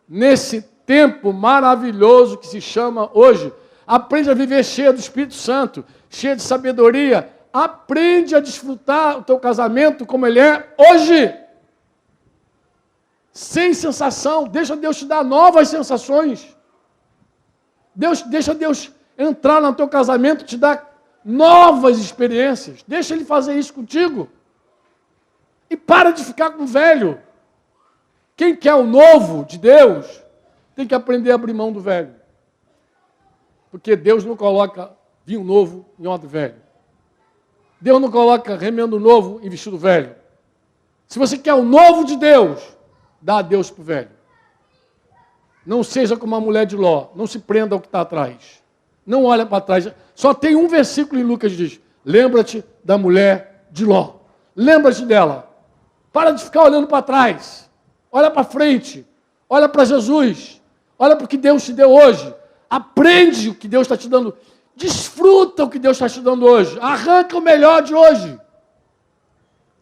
nesse tempo maravilhoso que se chama hoje. Aprende a viver cheio do Espírito Santo, cheio de sabedoria. Aprende a desfrutar o teu casamento como ele é hoje. Sem sensação. Deixa Deus te dar novas sensações. Deixa Deus entrar no teu casamento e te dar novas experiências. Deixa Ele fazer isso contigo. E para de ficar com o velho. Quem quer o novo de Deus, tem que aprender a abrir mão do velho. Porque Deus não coloca vinho novo em odre velho. Deus não coloca remendo novo em vestido velho. Se você quer o novo de Deus, dá a Deus para o velho. Não seja como a mulher de Ló. Não se prenda ao que está atrás. Não olha para trás. Só tem um versículo em Lucas que diz, lembra-te da mulher de Ló. Lembra-te dela. Para de ficar olhando para trás. Olha para frente. Olha para Jesus. Olha para o que Deus te deu hoje. Aprende o que Deus está te dando. Desfruta o que Deus está te dando hoje. Arranca o melhor de hoje.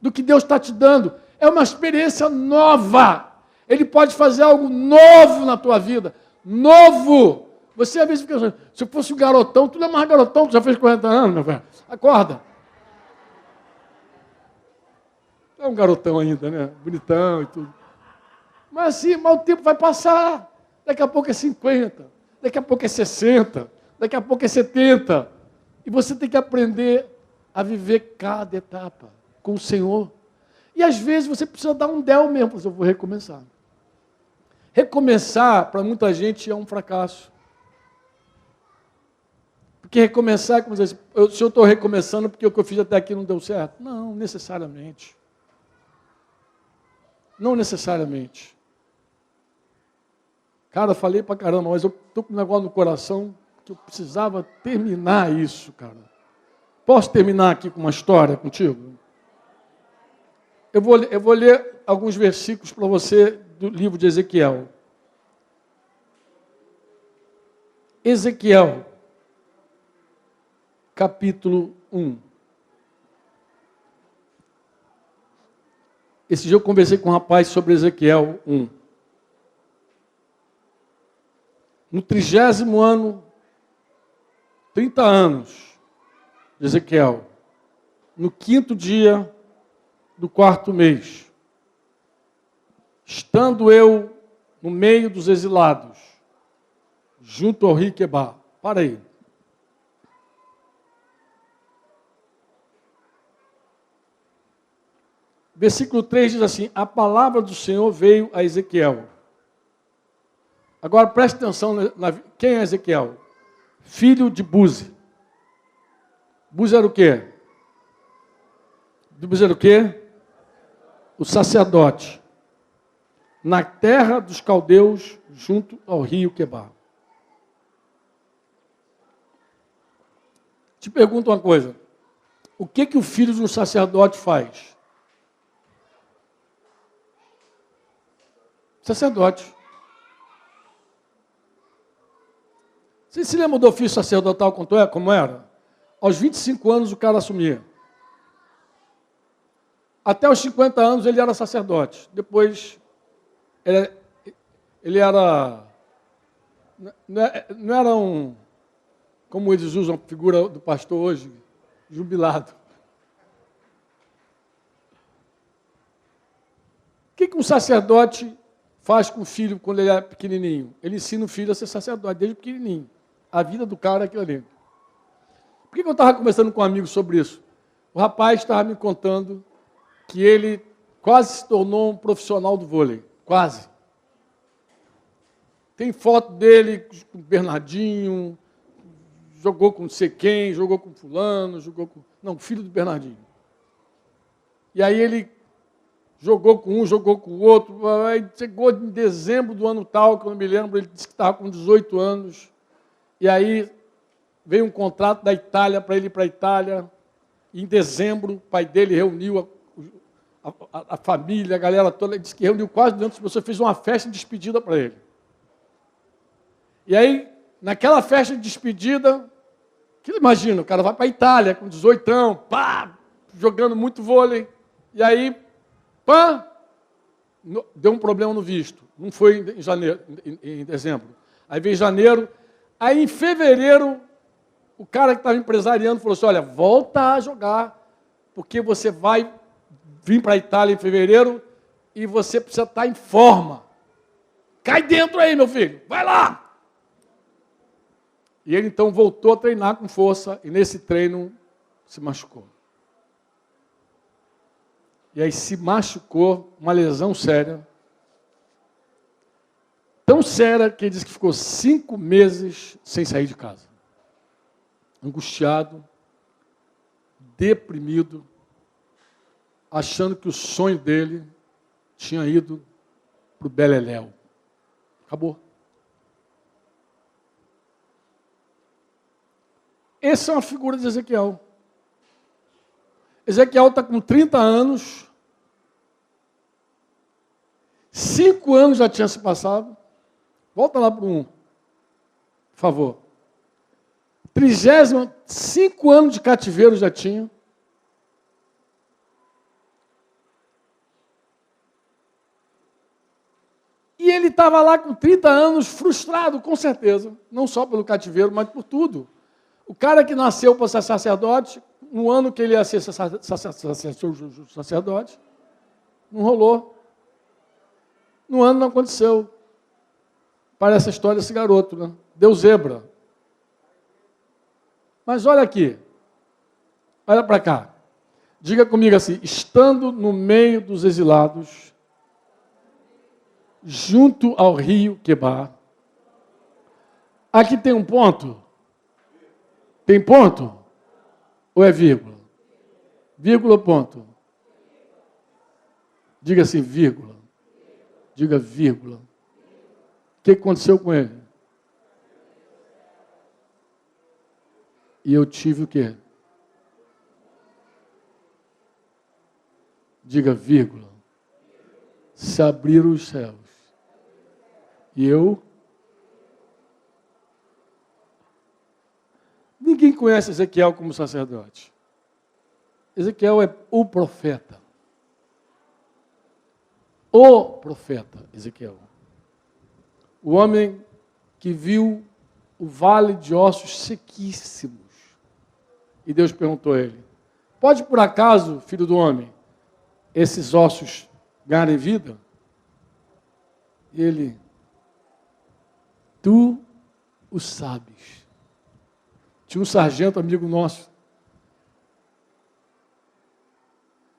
Do que Deus está te dando. É uma experiência nova. Ele pode fazer algo novo na tua vida. Novo. Você às vezes fica assim, se eu fosse um garotão, tu não é mais garotão, tu já fez 40 anos, meu velho. Acorda. É um garotão ainda, né? Bonitão e tudo. Mas assim, o tempo vai passar. Daqui a pouco é 50, daqui a pouco é 60, daqui a pouco é 70. E você tem que aprender a viver cada etapa com o Senhor. E às vezes você precisa dar um del mesmo, eu vou recomeçar. Recomeçar, para muita gente, é um fracasso. Porque recomeçar é como dizer, se eu estou recomeçando porque o que eu fiz até aqui não deu certo. Não, necessariamente. Não necessariamente. Cara, falei pra caramba, mas eu estou com um negócio no coração que eu precisava terminar isso, cara. Posso terminar aqui com uma história contigo? Eu vou ler alguns versículos para você do livro de Ezequiel. Ezequiel, capítulo 1. Esse dia eu conversei com um rapaz sobre Ezequiel 1. No 30º ano, 30 anos de Ezequiel, no 5º dia do 4º mês, estando eu no meio dos exilados, junto ao rio Quebar. Para aí. Versículo 3 diz assim, a palavra do Senhor veio a Ezequiel. Agora preste atenção, quem é Ezequiel? Filho de Buzi. Buzi era o quê? Buzi era o quê? O sacerdote. Na terra dos caldeus, junto ao rio Quebar. Te pergunto uma coisa. O que o filho de um sacerdote faz? Sacerdote. Você se lembra do ofício sacerdotal como era? Aos 25 anos o cara assumia. Até os 50 anos ele era sacerdote. Depois ele era... Não era um... Como eles usam a figura do pastor hoje, jubilado. O que um sacerdote faz com o filho quando ele é pequenininho? Ele ensina o filho a ser sacerdote desde pequenininho. A vida do cara é aquilo ali. Por que eu estava conversando com um amigo sobre isso? O rapaz estava me contando que ele quase se tornou um profissional do vôlei. Quase. Tem foto dele com o Bernardinho, jogou com não sei quem, jogou com fulano, jogou com... Não, filho do Bernardinho. E aí ele jogou com um, jogou com o outro. Aí chegou em dezembro do ano tal, que eu não me lembro, ele disse que estava com 18 anos. E aí veio um contrato da Itália para ele ir para a Itália. E em dezembro, o pai dele reuniu a família, a galera toda. Ele disse que reuniu quase 200 pessoas, fez uma festa de despedida para ele. E aí, naquela festa de despedida, que imagina, o cara vai para a Itália com 18 anos, pá, jogando muito vôlei. E aí, pá, deu um problema no visto. Não foi em janeiro, em dezembro. Aí veio janeiro. Aí em fevereiro, o cara que estava empresariando falou assim, olha, volta a jogar, porque você vai vir para a Itália em fevereiro e você precisa estar em forma. Cai dentro aí, meu filho, vai lá! E ele então voltou a treinar com força e nesse treino se machucou. E aí se machucou, uma lesão séria. Tão séria que ele disse que ficou 5 meses sem sair de casa. Angustiado, deprimido, achando que o sonho dele tinha ido para o beleléu. Acabou. Essa é uma figura de Ezequiel. Ezequiel está com 30 anos. 5 anos já tinha se passado. Volta lá para um, por favor. 35 anos de cativeiro já tinha. E ele estava lá com 30 anos, frustrado, com certeza. Não só pelo cativeiro, mas por tudo. O cara que nasceu para ser sacerdote, no ano que ele ia ser sacerdote, não rolou. No ano não aconteceu. Parece a história desse garoto, né? Deu zebra. Mas olha aqui. Olha para cá. Diga comigo assim, estando no meio dos exilados, junto ao rio Quebar. Aqui tem um ponto? Tem ponto? Ou é vírgula? Vírgula, ponto. Diga assim, vírgula. Diga vírgula. O que aconteceu com ele? E eu tive o quê? Diga vírgula. Se abriram os céus. E eu? Ninguém conhece Ezequiel como sacerdote. Ezequiel é o profeta. O profeta, Ezequiel. O homem que viu o vale de ossos sequíssimos. E Deus perguntou a ele, pode por acaso, filho do homem, esses ossos ganharem vida? E ele, tu o sabes. Tinha um sargento amigo nosso,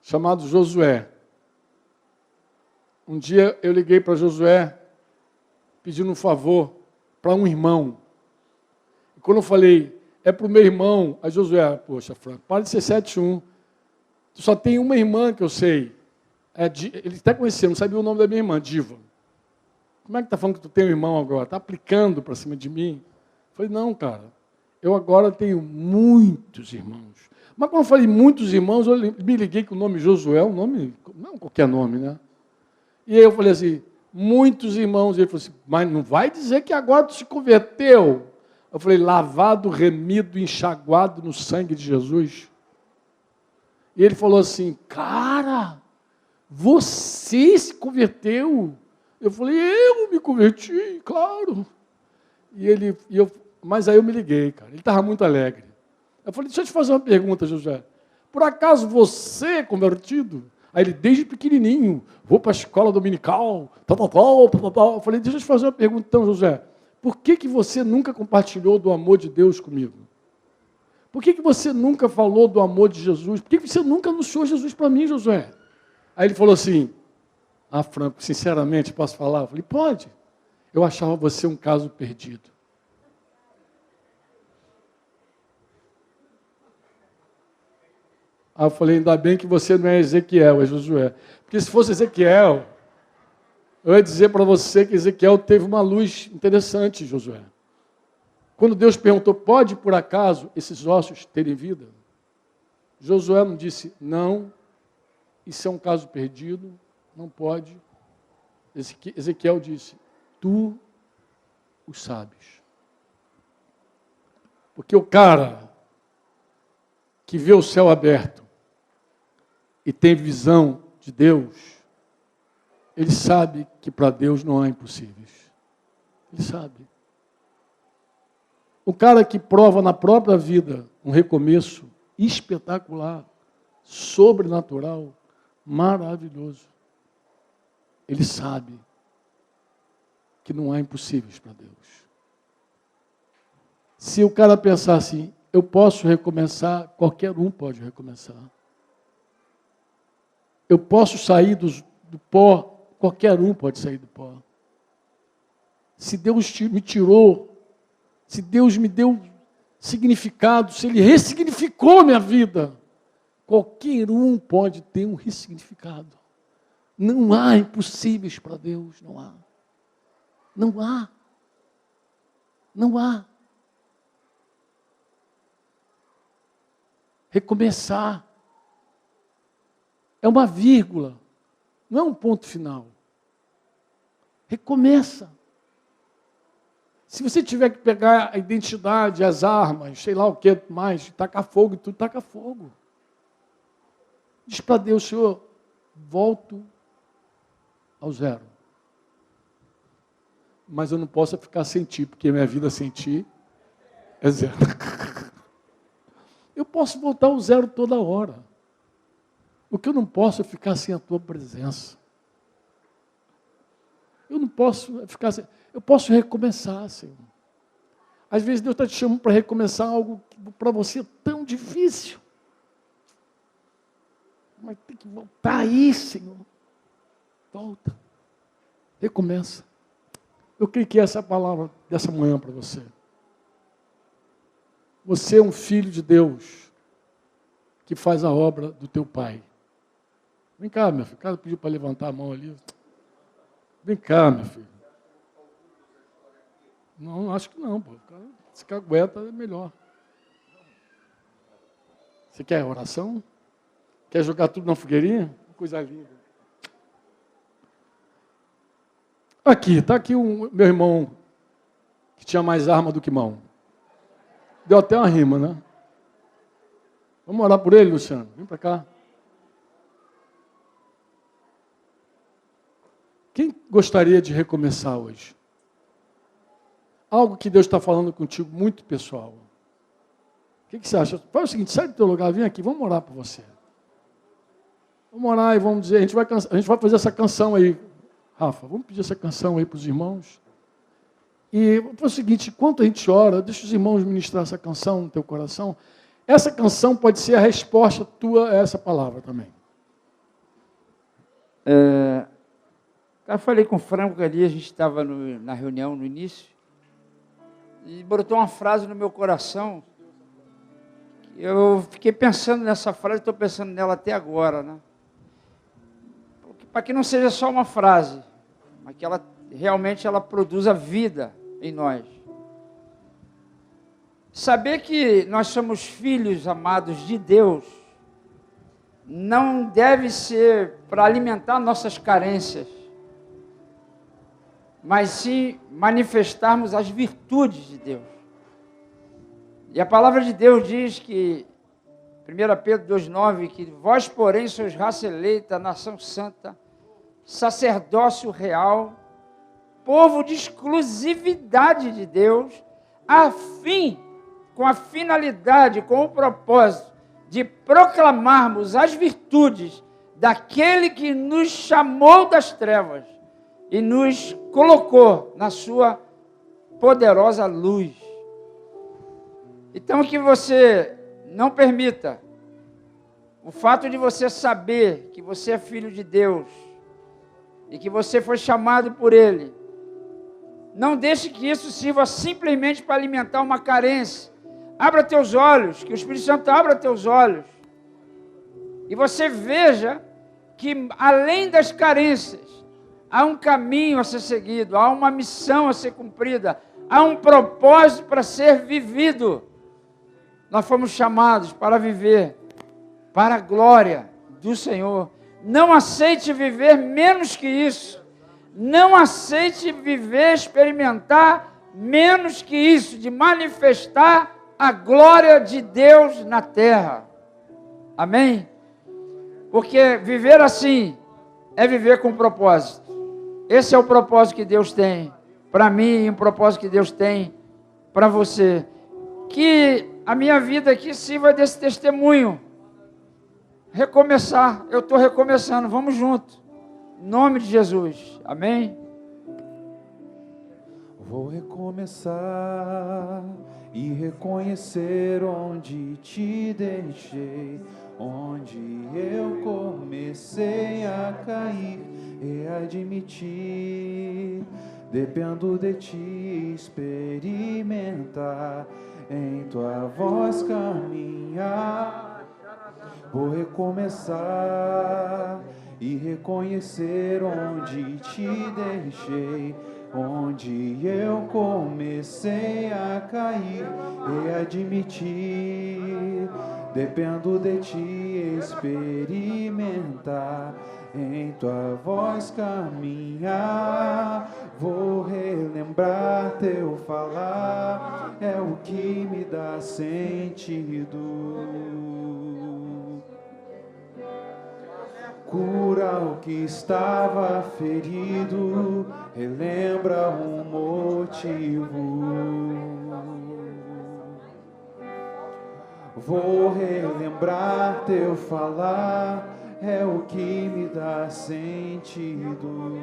chamado Josué. Um dia eu liguei para Josué, pedindo um favor para um irmão. E quando eu falei, é para o meu irmão, aí Josué, poxa, Franco, para de ser 7-1. Tu só tem uma irmã que eu sei. Ele até conhecia, não sabia o nome da minha irmã, Diva. Como é que está falando que tu tem um irmão agora? Está aplicando para cima de mim? Eu falei, não, cara. Eu agora tenho muitos irmãos. Mas quando eu falei muitos irmãos, eu me liguei que o nome Josué é um nome, não qualquer nome, né? E aí eu falei assim, muitos irmãos. E ele falou assim, mas não vai dizer que agora tu se converteu. Eu falei, lavado, remido, enxaguado no sangue de Jesus. E ele falou assim, cara, você se converteu? Eu falei, eu me converti, claro. Mas aí eu me liguei, cara. Ele estava muito alegre. Eu falei, deixa eu te fazer uma pergunta, José. Por acaso você é convertido? Aí ele, desde pequenininho, vou para a escola dominical, tal. Eu falei, deixa eu te fazer uma pergunta então, José. Por que você nunca compartilhou do amor de Deus comigo? Por que você nunca falou do amor de Jesus? Por que você nunca anunciou Jesus para mim, Josué? Aí ele falou assim, Franco, sinceramente, posso falar? Eu falei, pode. Eu achava você um caso perdido. Aí eu falei, ainda bem que você não é Ezequiel, é Josué. Porque se fosse Ezequiel, eu ia dizer para você que Ezequiel teve uma luz interessante, Josué. Quando Deus perguntou, pode por acaso esses ossos terem vida? Josué não disse, não, isso é um caso perdido, não pode. Ezequiel disse, tu os sabes. Porque o cara que vê o céu aberto e tem visão de Deus, ele sabe que para Deus não há impossíveis. Ele sabe. O cara que prova na própria vida um recomeço espetacular, sobrenatural, maravilhoso, ele sabe que não há impossíveis para Deus. Se o cara pensar assim, eu posso recomeçar, qualquer um pode recomeçar. Eu posso sair do pó, qualquer um pode sair do pó. Se Deus me tirou, se Deus me deu significado, se Ele ressignificou minha vida, qualquer um pode ter um ressignificado. Não há impossíveis para Deus, não há. Não há. Não há. Recomeçar é uma vírgula, não é um ponto final. Recomeça. Se você tiver que pegar a identidade, as armas, sei lá o que mais, tacar fogo e tudo, taca fogo. Diz para Deus, Senhor, volto ao zero. Mas eu não posso ficar sem ti, porque minha vida sem ti é zero. Eu posso voltar ao zero toda hora. O que eu não posso é ficar sem a tua presença. Eu não posso ficar sem... Eu posso recomeçar, Senhor. Às vezes Deus está te chamando para recomeçar algo que para você é tão difícil. Mas tem que voltar aí, Senhor. Volta. Recomeça. Eu creio que essa é a palavra dessa manhã para você. Você é um filho de Deus que faz a obra do teu Pai. Vem cá, meu filho. O cara pediu para levantar a mão ali. Vem cá, meu filho. Não, acho que não, pô. Se cagueta é melhor. Você quer oração? Quer jogar tudo na fogueirinha? Coisa linda. Aqui, está aqui o meu irmão que tinha mais arma do que mão. Deu até uma rima, né? Vamos orar por ele, Luciano? Vem para cá. Quem gostaria de recomeçar hoje? Algo que Deus está falando contigo muito pessoal. O que você acha? Faz o seguinte, sai do teu lugar, vem aqui, vamos orar por você. Vamos orar e vamos dizer, a gente vai fazer essa canção aí. Rafa, vamos pedir essa canção aí para os irmãos. E foi o seguinte, enquanto a gente ora, deixa os irmãos ministrar essa canção no teu coração. Essa canção pode ser a resposta tua a essa palavra também. Eu falei com o Franco ali, a gente estava na reunião no início, e brotou uma frase no meu coração. Eu fiquei pensando nessa frase, estou pensando nela até agora, né? Para que não seja só uma frase, mas que ela realmente produza vida em nós. Saber que nós somos filhos amados de Deus não deve ser para alimentar nossas carências, mas sim manifestarmos as virtudes de Deus. E a palavra de Deus diz que, 1 Pedro 2,9, que vós, porém, sois raça eleita, nação santa, sacerdócio real, povo de exclusividade de Deus, com a finalidade, com o propósito de proclamarmos as virtudes daquele que nos chamou das trevas e nos colocou na sua poderosa luz. Então, que você não permita o fato de você saber que você é filho de Deus e que você foi chamado por Ele. Não deixe que isso sirva simplesmente para alimentar uma carência. Abra teus olhos, que o Espírito Santo abra teus olhos E você veja que, além das carências, há um caminho a ser seguido, há uma missão a ser cumprida, há um propósito para ser vivido. Nós fomos chamados para viver para a glória do Senhor. Não aceite viver menos que isso. Não aceite viver, experimentar menos que isso, de manifestar a glória de Deus na terra. Amém? Porque viver assim é viver com propósito. Esse é o propósito que Deus tem para mim e um propósito que Deus tem para você. Que a minha vida aqui sirva desse testemunho. Recomeçar, eu estou recomeçando, vamos junto. Em nome de Jesus, amém? Vou recomeçar e reconhecer onde te deixei, onde eu comecei a cair e admitir, dependo de ti experimentar, em tua voz caminhar. Vou recomeçar e reconhecer onde te deixei, onde eu comecei a cair e admitir, dependo de ti experimentar, em tua voz caminhar. Vou relembrar teu falar, é o que me dá sentido. Cura o que estava ferido, relembra um motivo. Vou relembrar teu falar, é o que me dá sentido.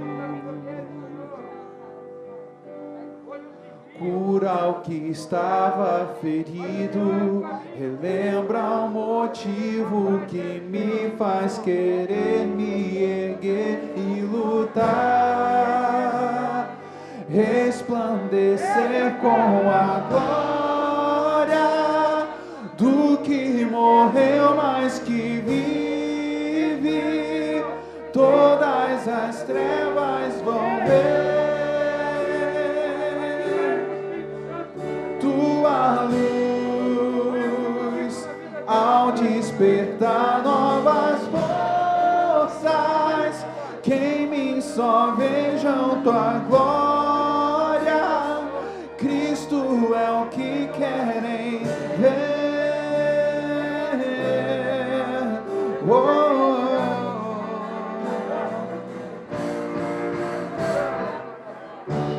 Cura o que estava ferido, relembra o motivo que me faz querer me erguer e lutar, resplandecer com a glória do que morreu, mas que vive. Todas as trevas vão ver tua luz ao despertar novas forças. Que em mim só vejam tua glória. Cristo é o que querem ver.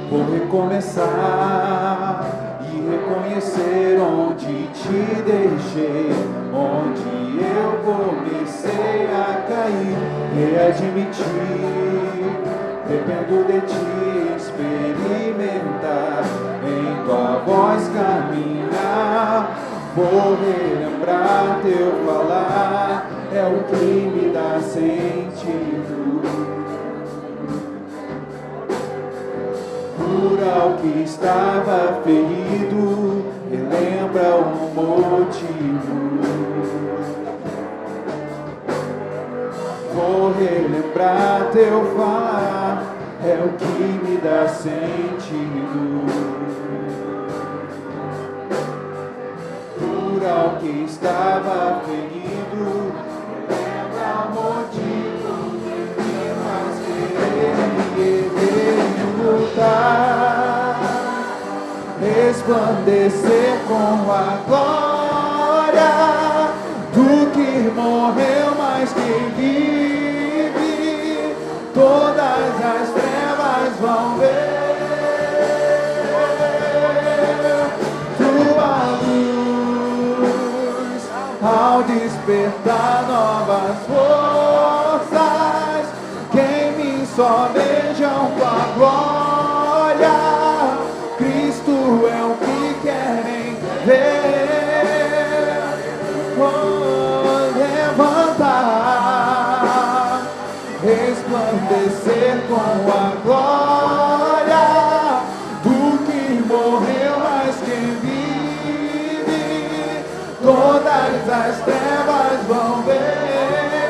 Vou recomeçar e reconhecer onde te deixei, onde eu comecei a cair e admitir, dependo de ti experimentar, em tua voz caminhar. Vou relembrar teu falar, é o que me dá sentido. Cura o que estava ferido, relembra um motivo. Vou relembrar teu falar, é o que me dá sentido. Cura o que estava ferido, relembra o motivo que me faz querer me erguer e lutar, resplandecer com a glória do que morreu, mas que vive. Todas as trevas vão ver tua luz ao despertar novas forças. Que em mim só vejam tua glória. Cristo é o que querem ver. Levantar, resplandecer com a glória do que morreu, mas quem vive. Todas as trevas vão ver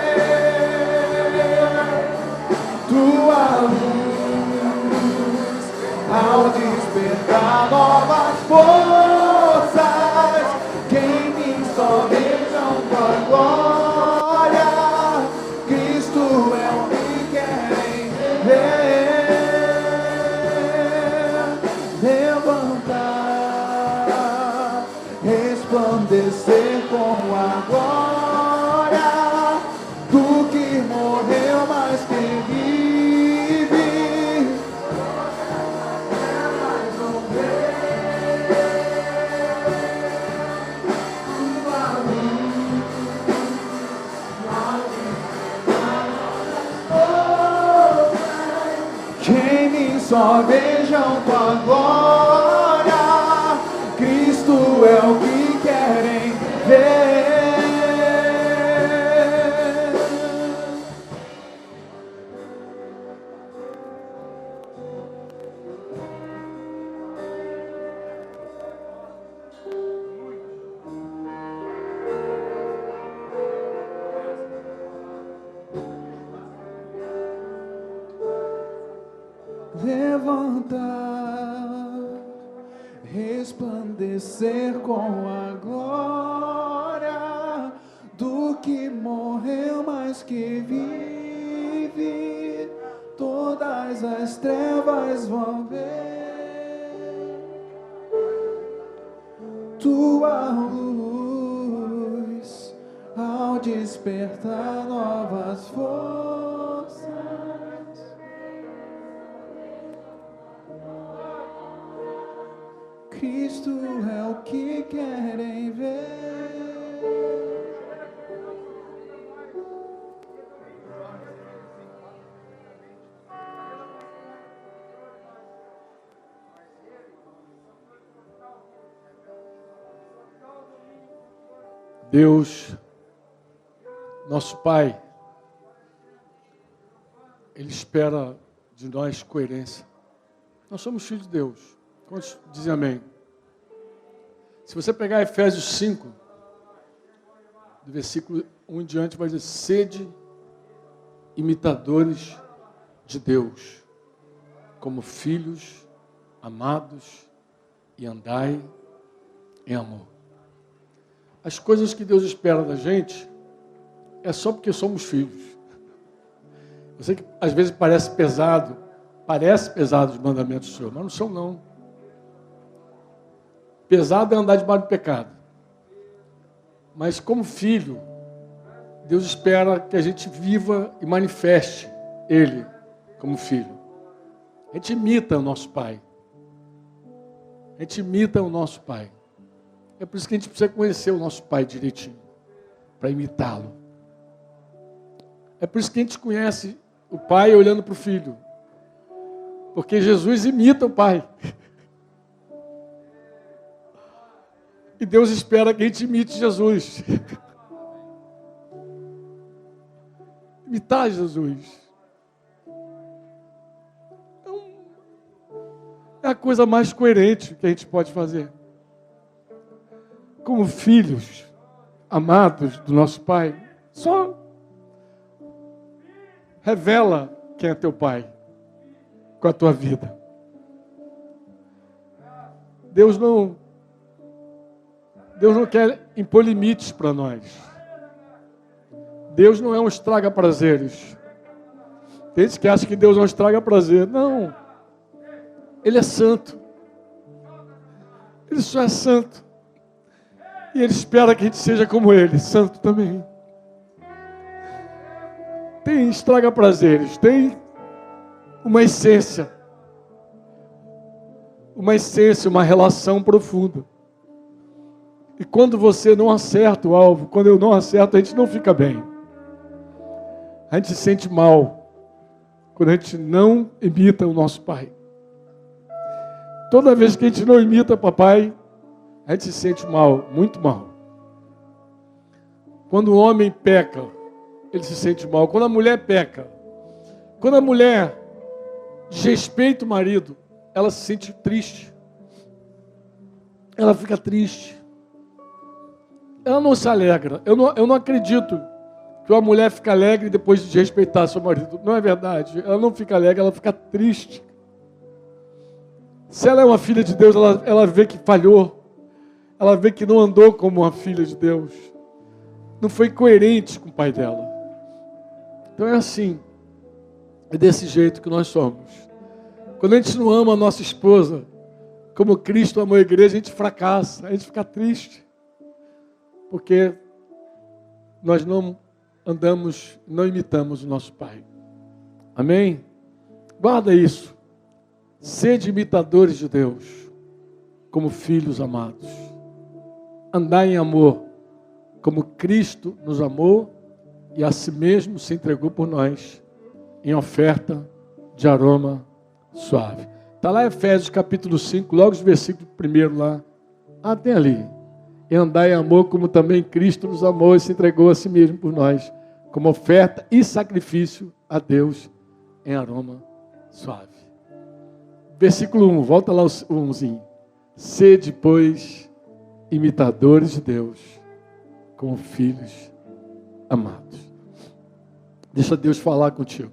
despertar novas forças que em mim só vejam tua glória. Cristo é o que querem ver. Levantar, resplandecer com a glória do que morreu, mas que vive. Que em mim só vejam tua glória. Cristo é o que querem ver. Levantar, resplandecer com a glória do que morreu, mas que vive. Todas as trevas vão ver tua luz ao despertar novas forças. Cristo é o que querem ver. Deus, nosso Pai, Ele espera de nós coerência. Nós somos filhos de Deus. Quantos dizem amém? Se você pegar Efésios 5, do versículo 1 em diante, vai dizer: sede imitadores de Deus, como filhos amados, e andai em amor. As coisas que Deus espera da gente é só porque somos filhos. Eu sei que às vezes parece pesado os mandamentos do Senhor, mas não são não. Pesado é andar debaixo do pecado. Mas como filho, Deus espera que a gente viva e manifeste Ele como filho. A gente imita o nosso Pai. A gente imita o nosso Pai. É por isso que a gente precisa conhecer o nosso Pai direitinho, para imitá-lo. É por isso que a gente conhece o Pai olhando para o Filho. Porque Jesus imita o Pai. E Deus espera que a gente imite Jesus. Imitar Jesus. É a coisa mais coerente que a gente pode fazer. Como filhos amados do nosso Pai, só revela quem é teu Pai com a tua vida. Deus não quer impor limites para nós. Deus não é um estraga-prazeres. Tem gente que acha que Deus é um estraga-prazer. Não. Ele é santo. Ele só é santo. E Ele espera que a gente seja como Ele, santo também. Tem estraga-prazeres, tem uma essência, uma relação profunda. E quando você não acerta o alvo, quando eu não acerto, a gente não fica bem. A gente se sente mal quando a gente não imita o nosso Pai. Toda vez que a gente não imita papai, a gente se sente mal, muito mal. Quando o homem peca, ele se sente mal. Quando a mulher peca, quando a mulher desrespeita o marido, ela se sente triste. Ela fica triste. Ela não se alegra. Eu não acredito que uma mulher fica alegre depois de desrespeitar seu marido. Não é verdade. Ela não fica alegre, ela fica triste. Se ela é uma filha de Deus, ela vê que falhou. Ela vê que não andou como uma filha de Deus. Não foi coerente com o pai dela. Então é assim. É desse jeito que nós somos. Quando a gente não ama a nossa esposa, como Cristo amou a igreja, a gente fracassa, a gente fica triste. Porque nós não andamos, não imitamos o nosso pai. Amém? Guarda isso. Sede imitadores de Deus, como filhos amados. Andai em amor, como Cristo nos amou e a si mesmo se entregou por nós, em oferta de aroma suave. Está lá Efésios capítulo 5, logo os versículos 1 lá. Tem ali. E andai em amor, como também Cristo nos amou e se entregou a si mesmo por nós, como oferta e sacrifício a Deus em aroma suave. Versículo 1, volta lá o 1zinho. Sede, pois, imitadores de Deus, como filhos amados. Deixa Deus falar contigo.